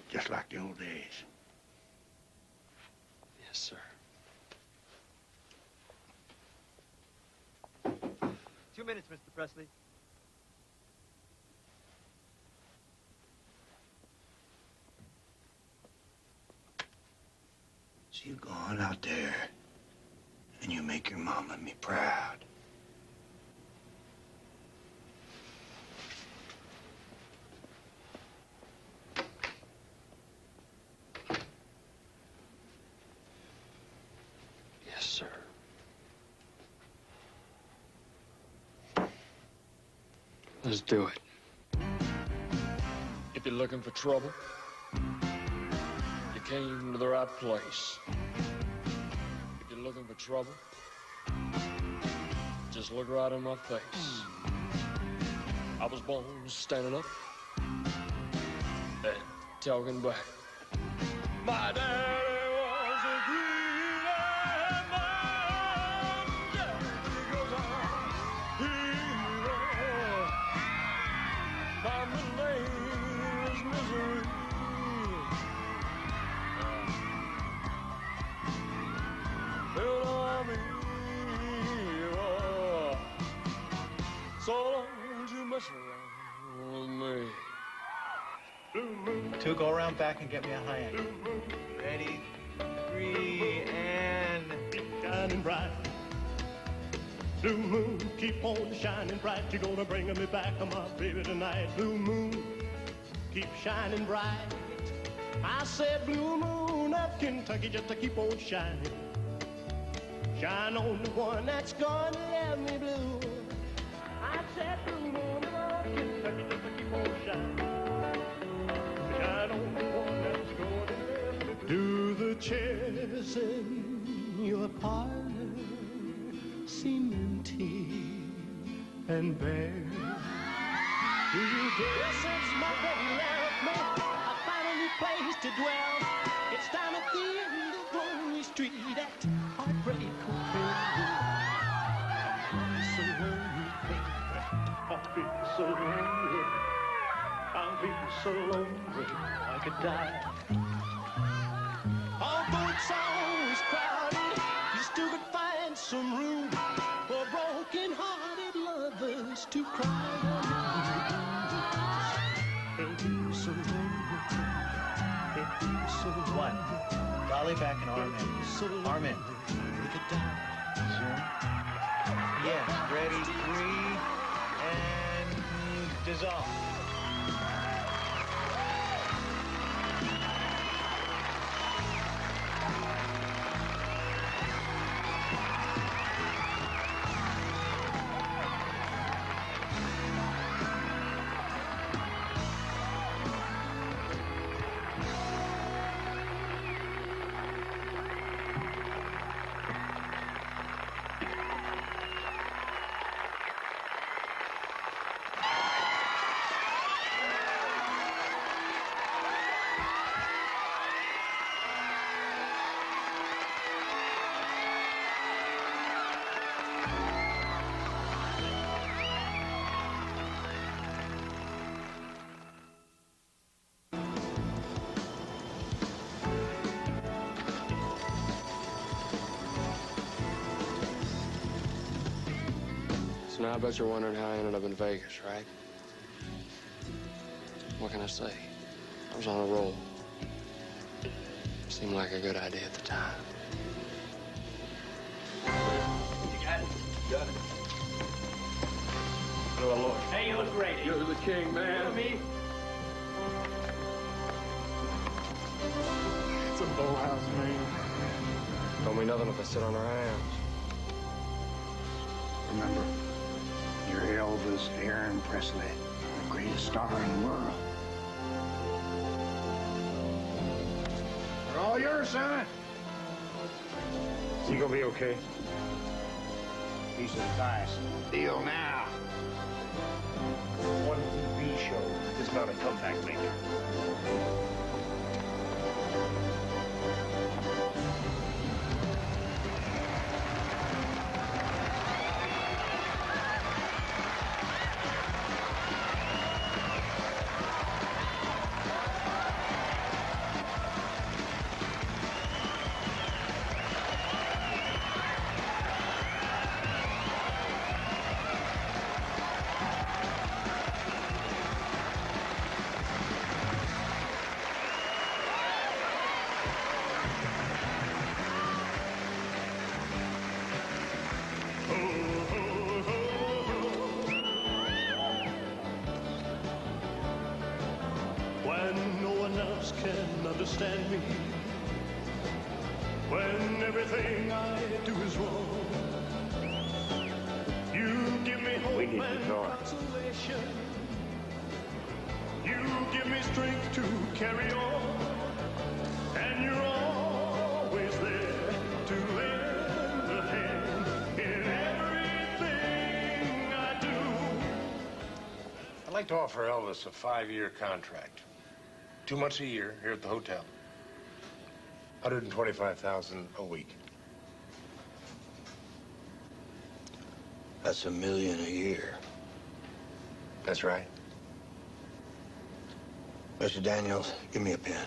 Just like the old days. Yes, sir. 2 minutes, Mr. Presley. So you go on out there and you make your mama and me proud. Yes, sir. Let's do it. If you're looking for trouble, you came to the right place. If you're looking for trouble, just look right in my face. I was born standing up and talking back. My daddy was a green man. Because I'm hero. My middle name is Misery. You know I'm a hero. So don't you mess around with me. Two, go around back and get me a high angle. Ready, 3, and... Shining bright. Blue moon, keep on shining bright. You're gonna bring me back, my baby, tonight. Blue moon, keep shining bright. I said blue moon of Kentucky, just to keep on shining. Shine on the one that's gonna let me blue. I said blue moon of Kentucky, just to keep on shining. Shine on the one that's gonna let me blue. Do the chairs in your parlor seem empty and bare? Do you care since my baby left me? I found a new place to dwell. It's down at the end of Lonely Street at Heartbreak Hotel. So lonely, baby. I'll be so lonely. I'll be so lonely I could die. Although it's always crowded, you still could find some room for broken-hearted lovers to cry. They'll be so lonely. They'll be so lonely. One, dolly back and arm in. So Arm in. we could die. Yeah, ready, 3, and dissolve. Now, I bet you're wondering how I ended up in Vegas, right? What can I say? I was on a roll. Seemed like a good idea at the time. You got it? Got it. Hello, Lord. Hey, you look great. You're the king, man. Me? It's a bullhouse, man. Don't mean nothing if I sit on our hands. Remember, you're Elvis Aaron Presley, the greatest star in the world. They're all yours, son. Is he gonna be okay? Piece of advice. Deal now. One TV show is not a comeback maker. When no one else can understand me, when everything I do is wrong, you give me hope and consolation. You give me strength to carry on, and you're always there to lend a hand in everything I do. I'd like to offer Elvis a 5-year contract. 2 months a year here at the hotel. $125,000 a week. That's $1 million a year. That's right. Mr. Daniels, give me a pen.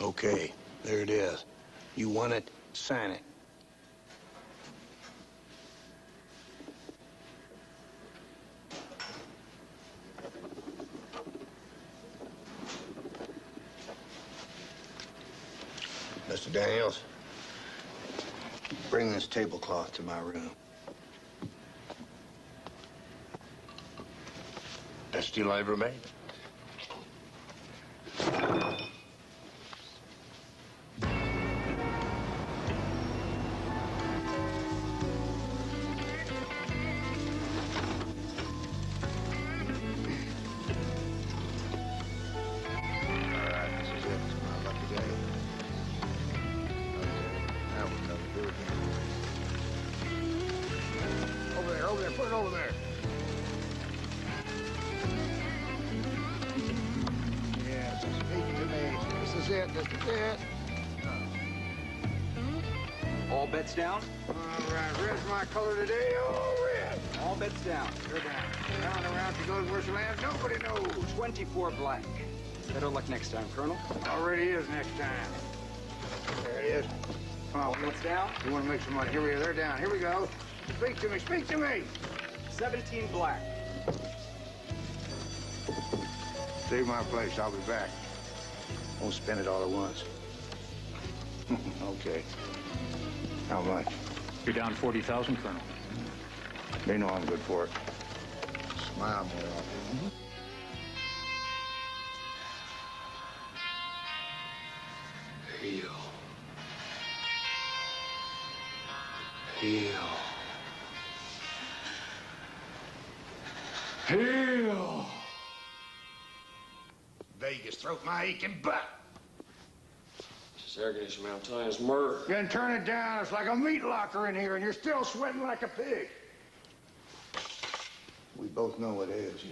Okay, there it is. You want it, sign it. Mr. Daniels, bring this tablecloth to my room. Best deal I ever made. Over there, put it over there. Yes, speak to me. This is it, All bets down? All right, red's my color today, all red. All bets down. You're down. Round and round she goes where she lands, nobody knows. 24 black. Better luck next time, Colonel. Already is next time. There it is. Come on. What's down? You want to make some money. Here we are, they're down. Here we go. Speak to me, speak to me. 17 black. Save my place, I'll be back. Won't spend it all at once. Okay. How much? You're down 40,000, Colonel. They know I'm good for it. Smile more often. Heal. Heal. Heal. Vegas, throat my aching butt. This air conditioning, I'm telling you, it's murder. Then turn it down. It's like a meat locker in here, and you're still sweating like a pig. We both know it is.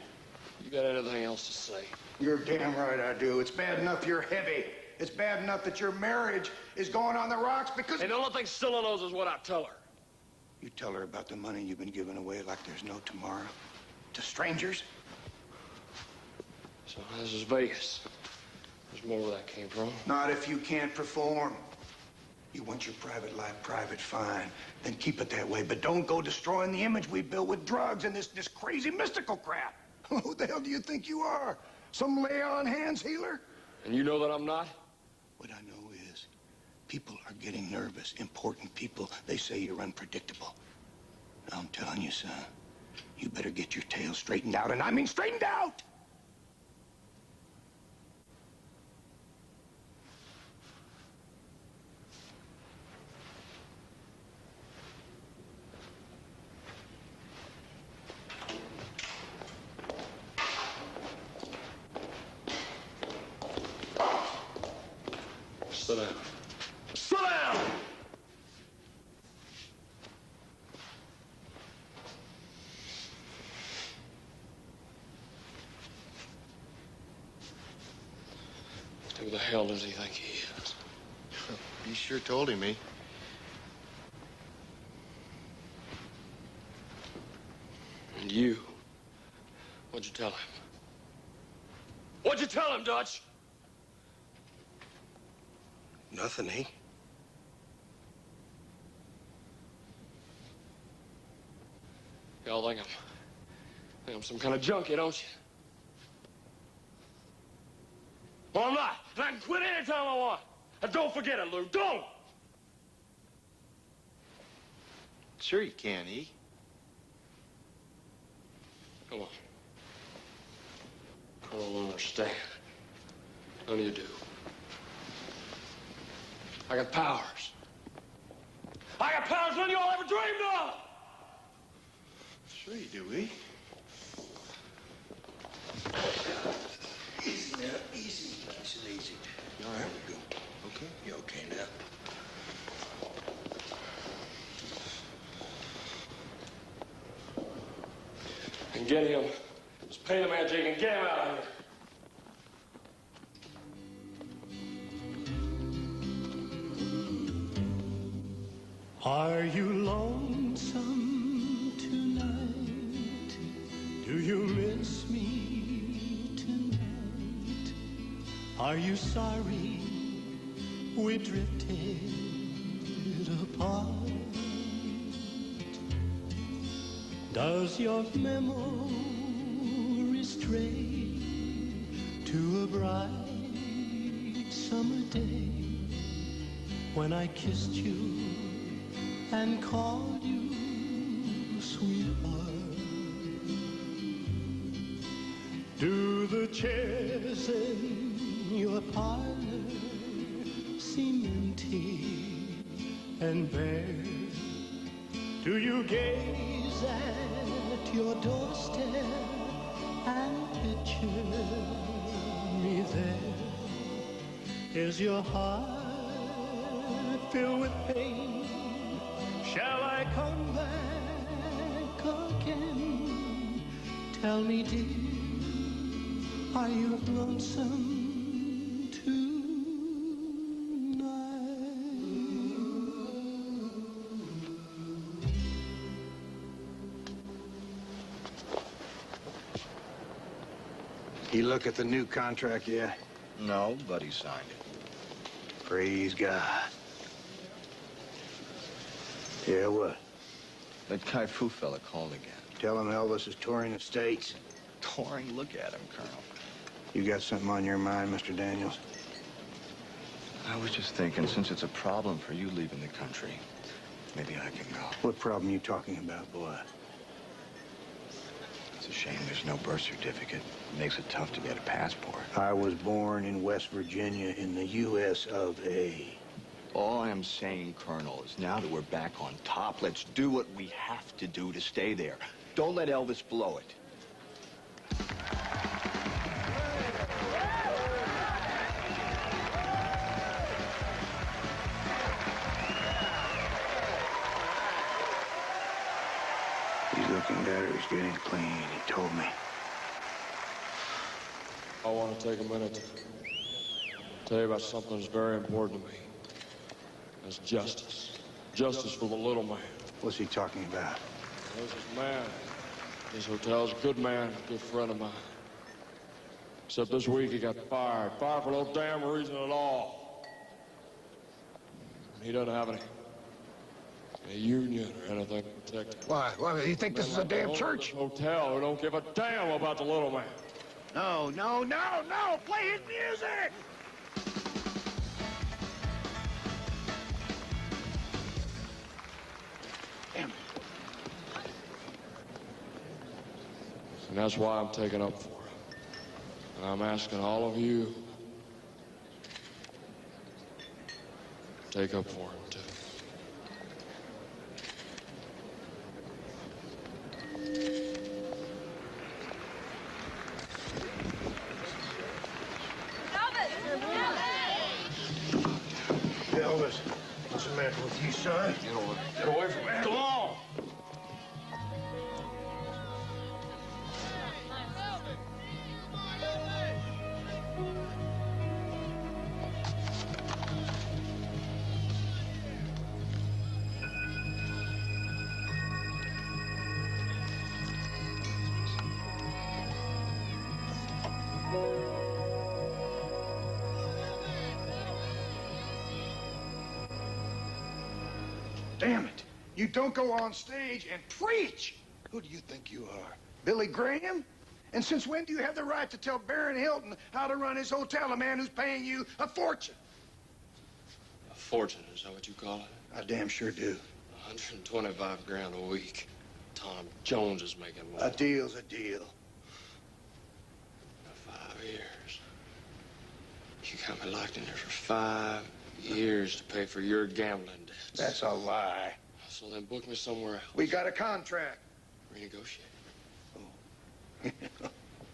You got anything else to say? You're damn right I do. It's bad enough you're heavy. It's bad enough that your marriage is going on the rocks because... And the only thing Stella knows is what I tell her. You tell her about the money you've been giving away like there's no tomorrow. To strangers? So this is Vegas. There's more where that came from. Not if you can't perform. You want your private life private, fine. Then keep it that way. But don't go destroying the image we built with drugs and this crazy mystical crap. Who the hell do you think you are? Some lay-on-hands healer? And you know that I'm not? What I know is people are getting nervous. Important people, they say you're unpredictable. Now, I'm telling you, son, you better get your tail straightened out, and I mean straightened out! Sit down. Sit down! Who the hell does he think he is? You sure told him, eh? And you? What'd you tell him? What'd you tell him, Dutch? Nothing, eh? Y'all think I'm some kind of junkie, don't you? Well, I'm not. And I can quit anytime I want. And don't forget it, Lou. Don't! Sure you can, eh? Come on. Colonel don't understand. None of you do. I got powers. I got powers none of y'all ever dreamed of! Sure you do, eh? Easy now, easy. Nice and easy. All right, we go. Okay? You okay now? And get him. Just pay the man, Jake, and get him out of here. Are you lonesome tonight? Do you miss me tonight? Are you sorry we drifted apart? Does your memory stray to a bright summer day when I kissed you and called you sweetheart? Do the chairs in your parlor seem empty and bare? Do you gaze at your doorstep and picture me there? Is your heart filled with pain? Shall I come back again? Tell me, dear, are you lonesome You look at the new contract yet? No, but he signed it. Praise God. Yeah, what? That Kai Fu fella called again. Tell him Elvis is touring the States. Touring? Look at him, Colonel. You got something on your mind, Mr. Daniels? I was just thinking, since it's a problem for you leaving the country, maybe I can go. What problem you talking about, boy? It's a shame there's no birth certificate. It makes it tough to get a passport. I was born in West Virginia in the U.S. of A. All I'm saying, Colonel, is now that we're back on top, let's do what we have to do to stay there. Don't let Elvis blow it. He's looking better. He's getting clean. He told me. I want to take a minute to tell you about something that's very important to me. That's justice. Justice for the little man. What's he talking about? There's this man. This hotel's a good man, a good friend of mine. Except this week he got fired. Fired for no damn reason at all. He doesn't have any union or anything to protect him. Why? You think this is a damn church? Hotel who don't give a damn about the little man. No, no, no, no! Play his music! Damn it. And that's why I'm taking up for him. And I'm asking all of you to take up for him, too. Elvis, what's the matter with you, son? Get away from me. Come on! Damn it. You don't go on stage and preach. Who do you think you are? Billy Graham? And since when do you have the right to tell Baron Hilton how to run his hotel, a man who's paying you a fortune? A fortune, is that what you call it? I damn sure do. 125 grand a week. Tom Jones is making more. A deal's a deal. 5 years. You got me locked in there for 5 years to pay for your gambling debts. That's a lie. So then book me somewhere else. We got a contract. Renegotiate.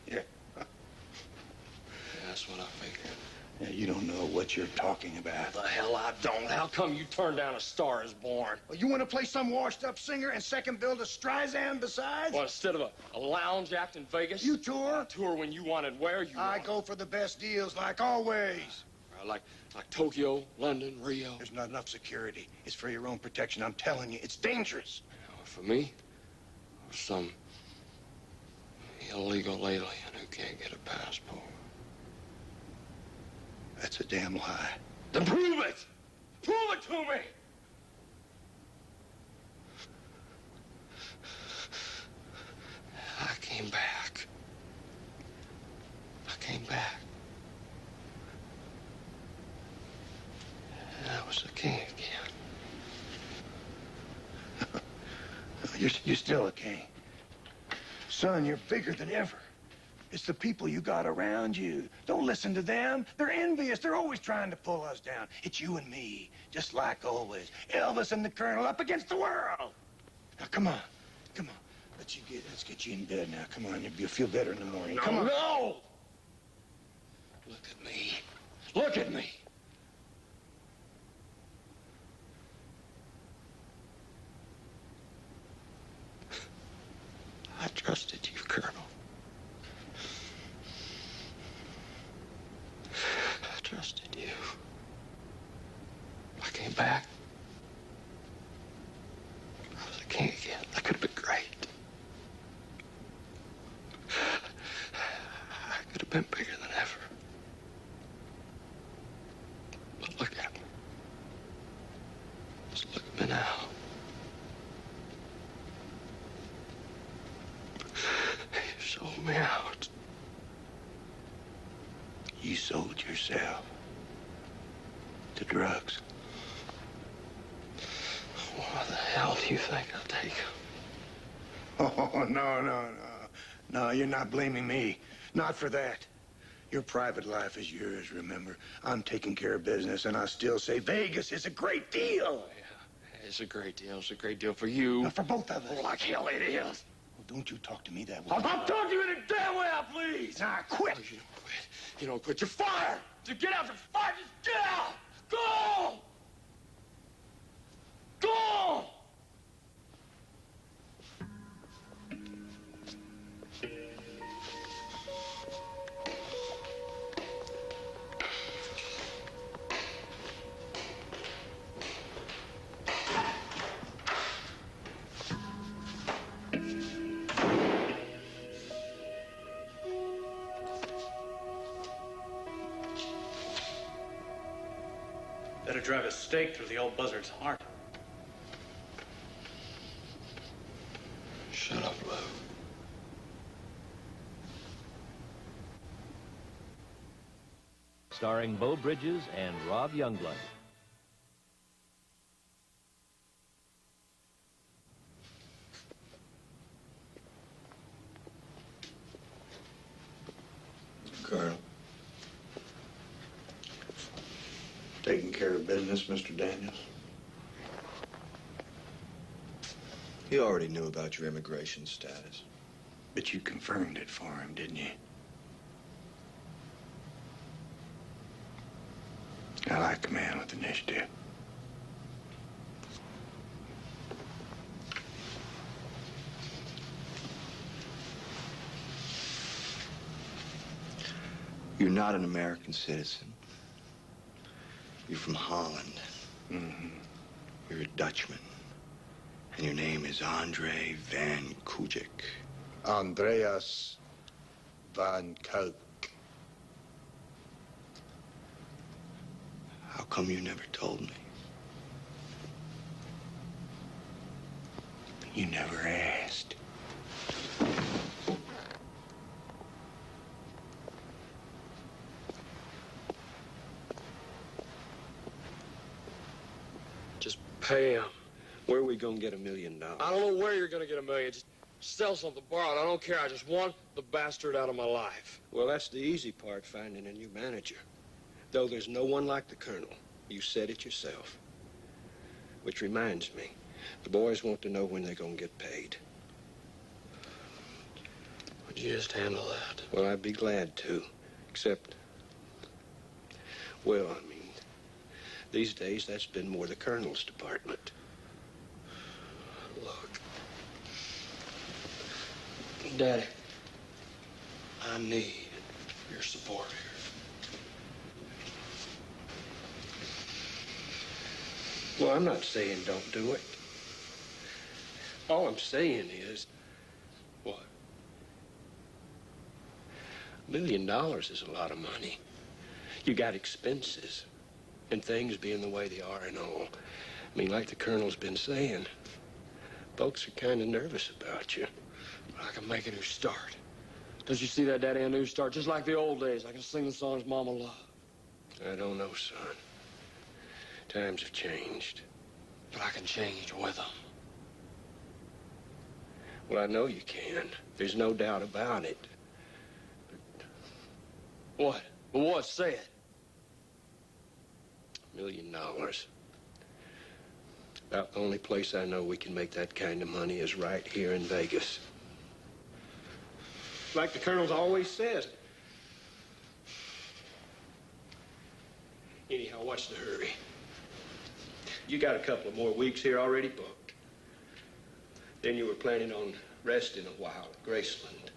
Yeah. That's what I figured. Yeah, you don't know what you're talking about. The hell I don't. How come you turned down A Star Is Born? Well, you want to play some washed-up singer and second bill to Streisand besides? Well, instead of a lounge act in Vegas? You tour? Tour when you wanted where you I go for the best deals, like always. Like Tokyo, London, Rio. There's not enough security. It's for your own protection. I'm telling you, it's dangerous. For me, or some illegal alien who can't get a passport. That's a damn lie. Then prove it! Prove it to me! I came back. I came back. And I was the king again. You're still a king. Son, you're bigger than ever. It's the people you got around you. Don't listen to them. They're envious. They're always trying to pull us down. It's you and me, just like always. Elvis and the Colonel up against the world. Now, come on. Come on. Let's get you in bed now. Come on. You'll feel better in the morning. Come on. No! Look at me. Look at me. I trusted you, Colonel. I trusted you. I came back. I was a king again. That could have been great. I could have been bigger than ever. But look at me. Just look at me now. You sold me out. You sold yourself to drugs. Why the hell do you think I'll take him? Oh, no. No, you're not blaming me. Not for that. Your private life is yours, remember? I'm taking care of business, and I still say Vegas is a great deal. Yeah, it's a great deal. It's a great deal for you. For both of us. Oh, like hell it is. Well, don't you talk to me that way. I'm talking to you in a damn way, please. Nah, quit. Oh, you don't quit. You don't quit. You're fired. To get out, you're fired. Just get out. Go. Go. drive a stake through the old buzzard's heart. Shut up, Lou. Starring Beau Bridges and Rob Youngblood. Colonel. Taking care of business, Mr. Daniels? He already knew about your immigration status. But you confirmed it for him, didn't you? I like a man with initiative. You're not an American citizen. You're from Holland. Mm-hmm. You're a Dutchman. And your name is Andre Van Kujik. Andreas Van Kook. How come you never told me? You never asked. Just pay him. Where are we gonna get $1 million? I don't know where you're gonna get $1 million. Just sell something, borrow it. I don't care. I just want the bastard out of my life. Well, that's the easy part, finding a new manager. Though there's no one like the Colonel. You said it yourself. Which reminds me, the boys want to know when they're gonna get paid. Would you just handle that? Well, I'd be glad to. Except, well, I mean, these days that's been more the Colonel's department. Look. Daddy, I need your support here. Well, I'm not saying don't do it. All I'm saying is... What? $1 million is a lot of money. You got expenses, and things being the way they are and all. I mean, like the Colonel's been saying, folks are kind of nervous about you. I can make a new start. Don't you see that, Daddy? A new start, just like the old days. I can sing the songs Mama loved. I don't know, son. Times have changed. But I can change with them. Well, I know you can. There's no doubt about it. What? Well, what? Say it. $1 million. About the only place I know we can make that kind of money is right here in Vegas. Like the Colonel's always says. Anyhow, what's the hurry? You got a couple of more weeks here already booked. Then you were planning on resting a while at Graceland.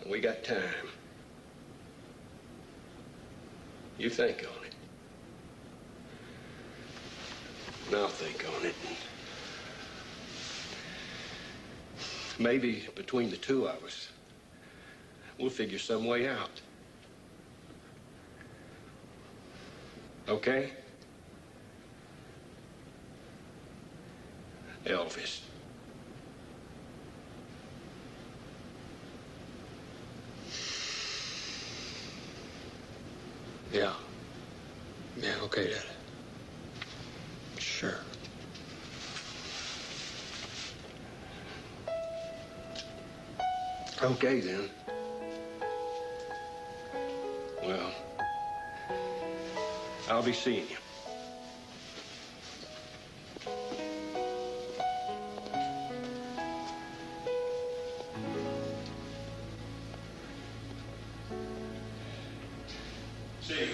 And we got time. You think on it. And I'll think on it. Maybe between the two of us, we'll figure some way out. Okay? Elvis. Yeah. Yeah, okay, Dad. Sure. Okay, then. Well, I'll be seeing you. See you.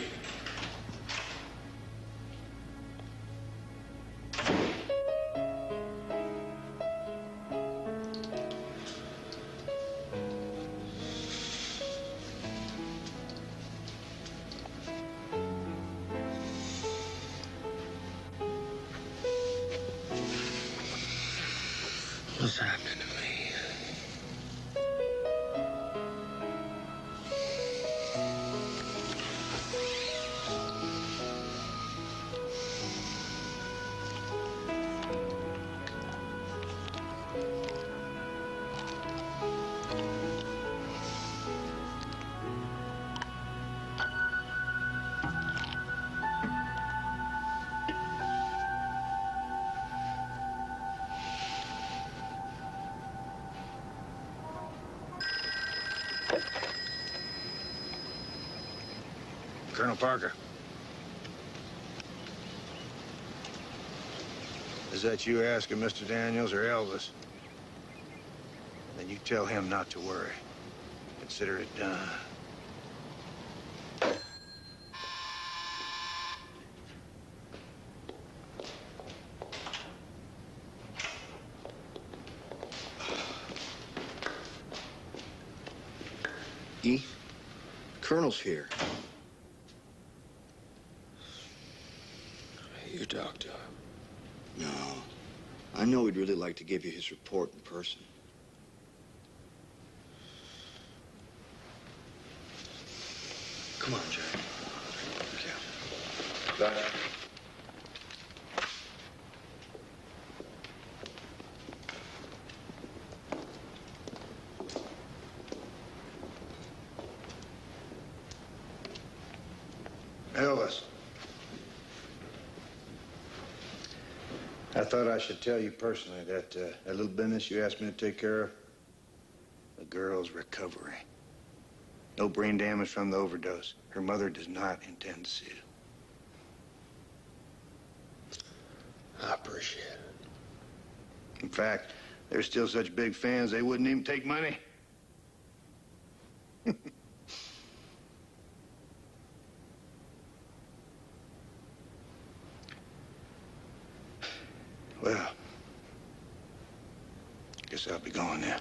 What's happening to me? Colonel Parker. Is that you asking Mr. Daniels or Elvis? Then you tell him not to worry. Consider it done. E, the Colonel's here. You talked to him? No. I know he'd really like to give you his report in person. Come on, Jack. Bye. Elvis. I thought I should tell you personally that that little business you asked me to take care of, the girl's recovering. No brain damage from the overdose. Her mother does not intend to see it. I appreciate it. In fact, they're still such big fans, they wouldn't even take money. Well, guess I'll be going now.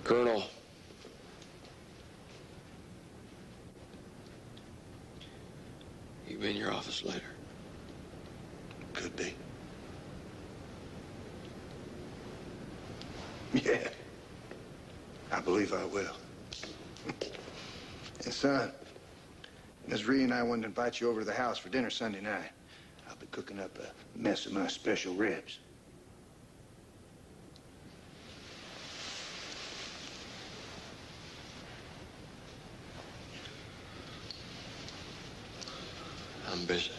Colonel. You be in your office later? Could be. Yeah. I believe I will. And son, Miss Ree and I wanted to invite you over to the house for dinner Sunday night. I'll be cooking up a mess of my special ribs. I'm busy.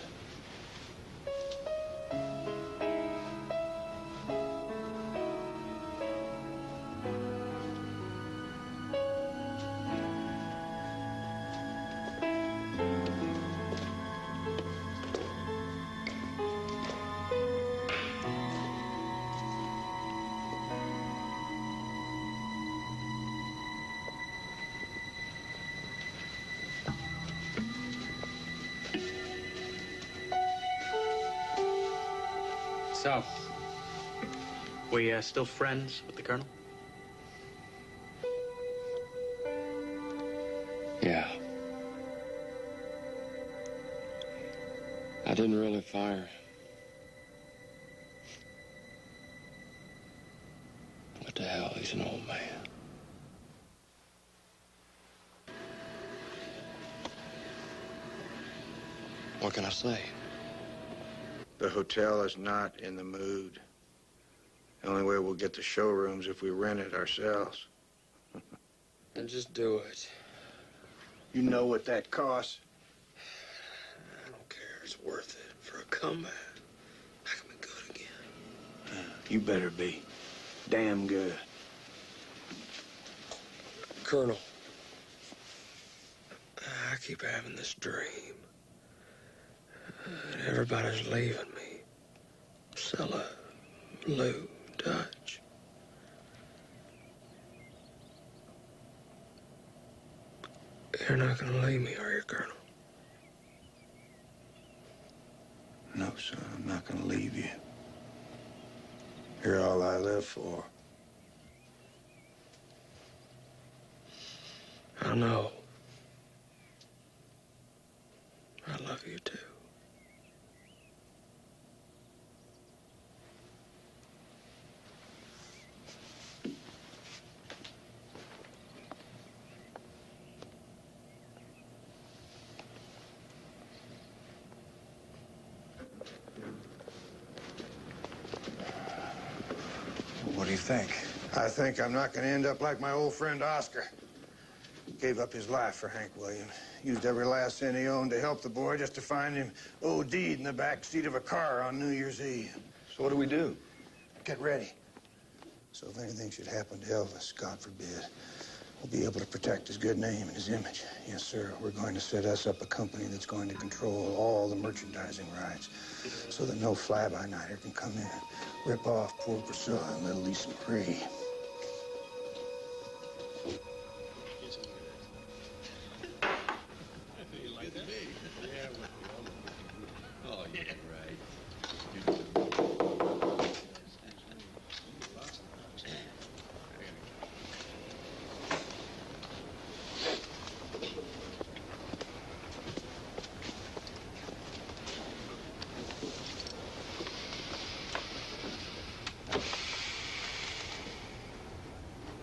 So, we still friends with the Colonel? Yeah. I didn't really fire. What the hell, he's an old man. What can I say? The hotel is not in the mood. The only way we'll get the showrooms if we rent it ourselves. Then just do it. You know what that costs? I don't care. It's worth it for a comeback. I can be good again. You better be damn good. Colonel, I keep having this dream. And everybody's leaving me. Scylla, Lou, Dutch. You're not gonna leave me, are you, Colonel? No, son, I'm not gonna leave you. You're all I live for. I know. I love you, too. What do you think? I think I'm not going to end up like my old friend Oscar. gave up his life for Hank Williams. Used every last cent he owned to help the boy just to find him OD'd in the back seat of a car on New Year's Eve. So what do we do? Get ready. So if anything should happen to Elvis, God forbid, we'll be able to protect his good name and his image. Yes, sir. We're going to set us up a company that's going to control all the merchandising rights so that no fly-by-nighter can come in and rip off poor Priscilla and little Lisa Marie.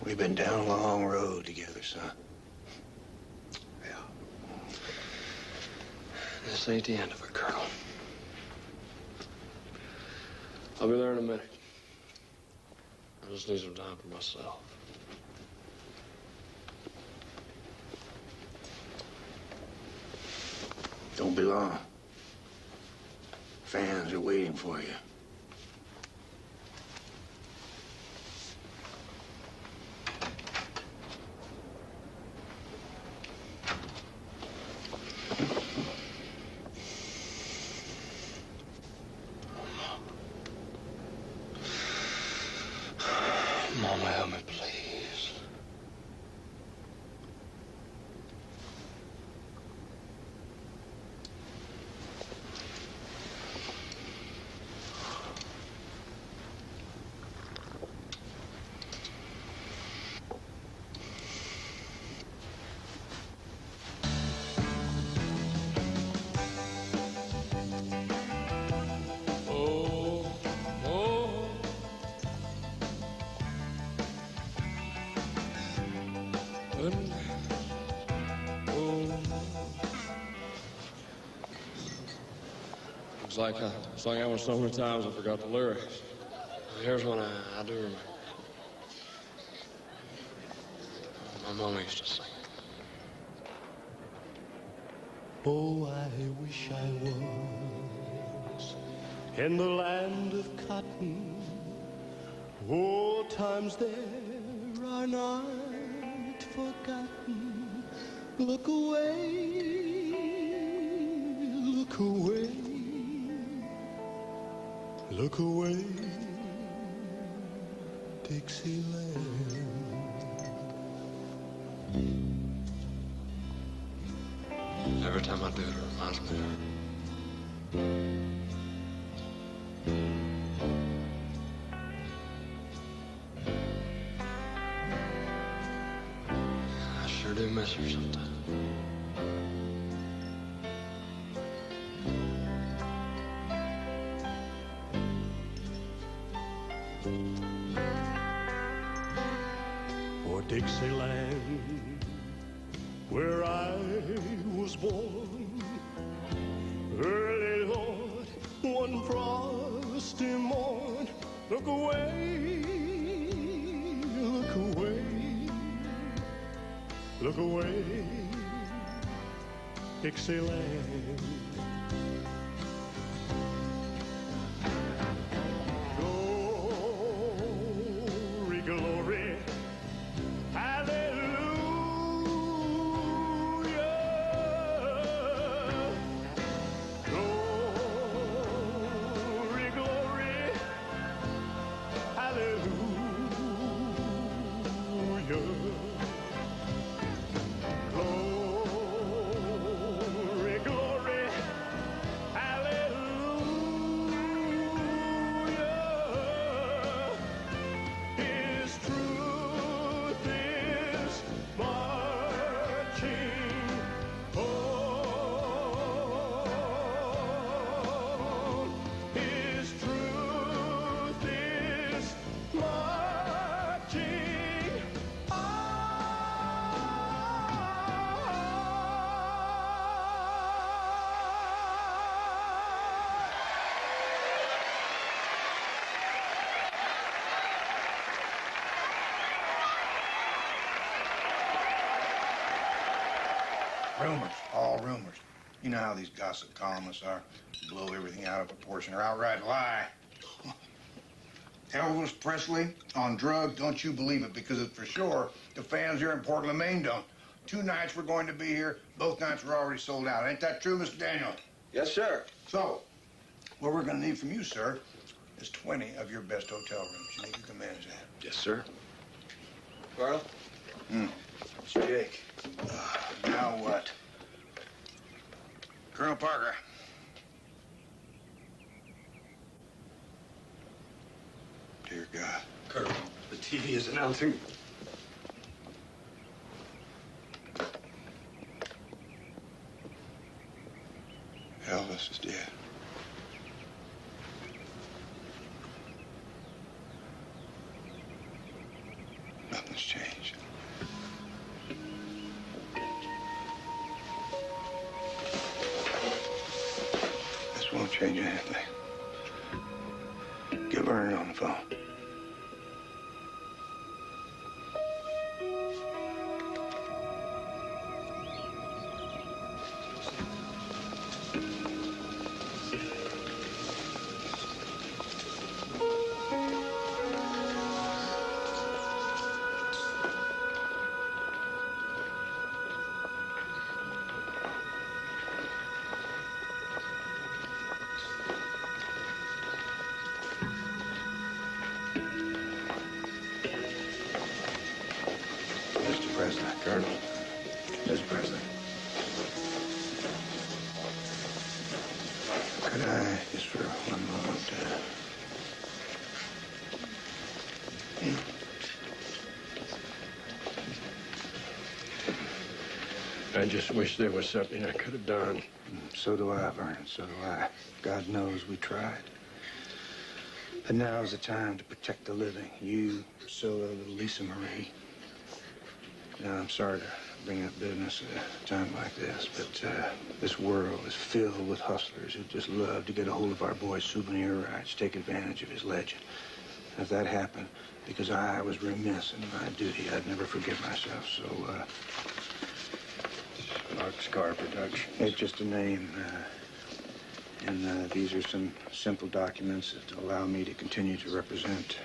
We've been down a long road together, son. Yeah. This ain't the end of it, Colonel. I'll be there in a minute. I just need some time for myself. Don't be long. Fans are waiting for you. Mama, help me, please. It's like I sung that one so many times I forgot the lyrics. Here's one I do remember. My mama used to sing. Oh, I wish I was in the land of cotton. Oh, times there are not forgotten. Look away, look away, look away, Dixieland. Every time I do it, it reminds me of her. I sure do miss her sometimes. For Dixieland, where I was born, early, Lord, one frosty morn. Look away, look away, look away, Dixieland. Glory, glory, rumors, all rumors. You know how these gossip columnists are. Blow everything out of proportion or outright lie. Elvis Presley on drugs, don't you believe it, because it's for sure the fans here in Portland, Maine don't. 2 nights we're going to be here. Both nights were already sold out. Ain't that true, Mr. Daniel? Yes, sir. So, what we're going to need from you, sir, is 20 of your best hotel rooms. You think you can manage that? Yes, sir. Carl? It's Jake. Now what? Colonel Parker. Dear God. Colonel, the TV is announcing. Elvis is dead. Nothing's changed. This won't change anything. Get Vernon on the phone. Mr. President. Colonel. Mr. President. Could I, just for one moment, I just wish there was something I could have done. So do I, Vernon, so do I. God knows we tried. But now's the time to protect the living. You, Priscilla, little Lisa Marie. Now, I'm sorry to bring up business at a time like this, but this world is filled with hustlers who just love to get a hold of our boy's souvenir rights, take advantage of his legend. And if that happened, because I was remiss in my duty, I'd never forgive myself, so, Boxcar Productions. it's just a name, and these are some simple documents that allow me to continue to represent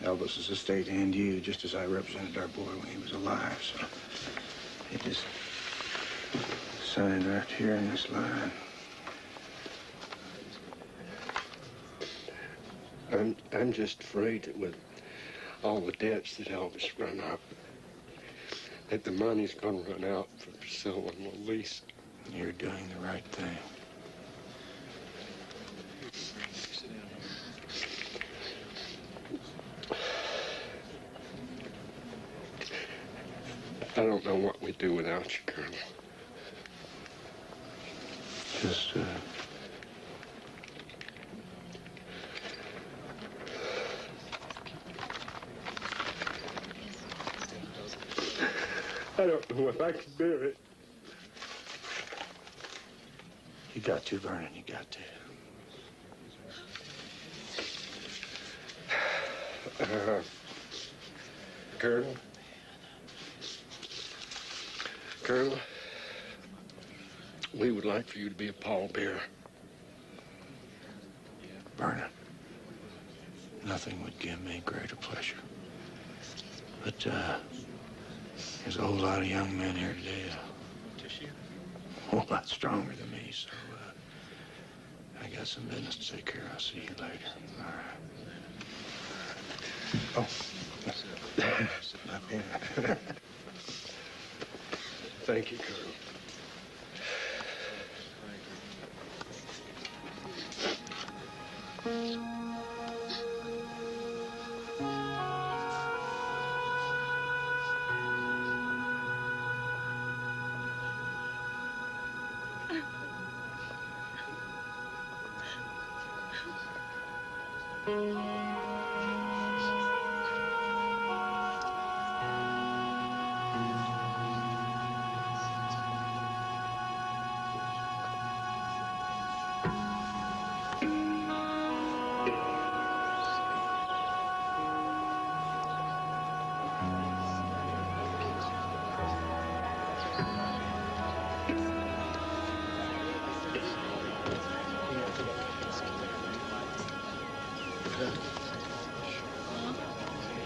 Elvis's estate and you, just as I represented our boy when he was alive. So you just sign right here in this line. I'm just afraid that with all the debts that Elvis run up, that the money's gonna run out for Priscilla and Lisa. You're doing the right thing. I don't know what we'd do without you, Colonel. Just, I don't know if I can bear it. You got to, Vernon, you got to. Colonel? Colonel, we would like for you to be a pallbearer. Vernon, nothing would give me greater pleasure. But, there's a whole lot of young men here today, a whole lot stronger than me, so, I got some business to take care of. I'll see you later. All right. Oh. Up here. Thank you, Colonel.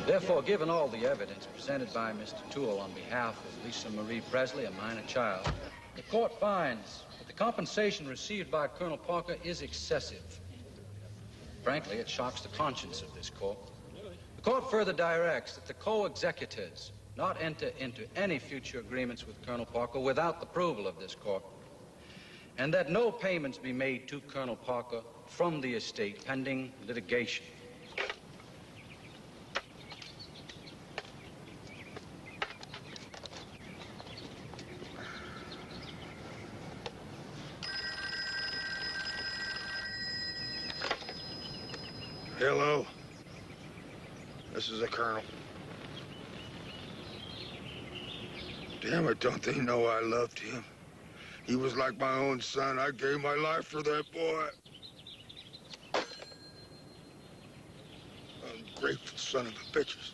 Therefore, given all the evidence presented by Mr. Toole on behalf of Lisa Marie Presley, a minor child, the court finds that the compensation received by Colonel Parker is excessive. Frankly, it shocks the conscience of this court. The court further directs that the co-executors not enter into any future agreements with Colonel Parker without the approval of this court, and that no payments be made to Colonel Parker from the estate pending litigation. Hello. This is the Colonel. Damn it, don't they know I loved him? He was like my own son. I gave my life for that boy. Ungrateful son of a bitches.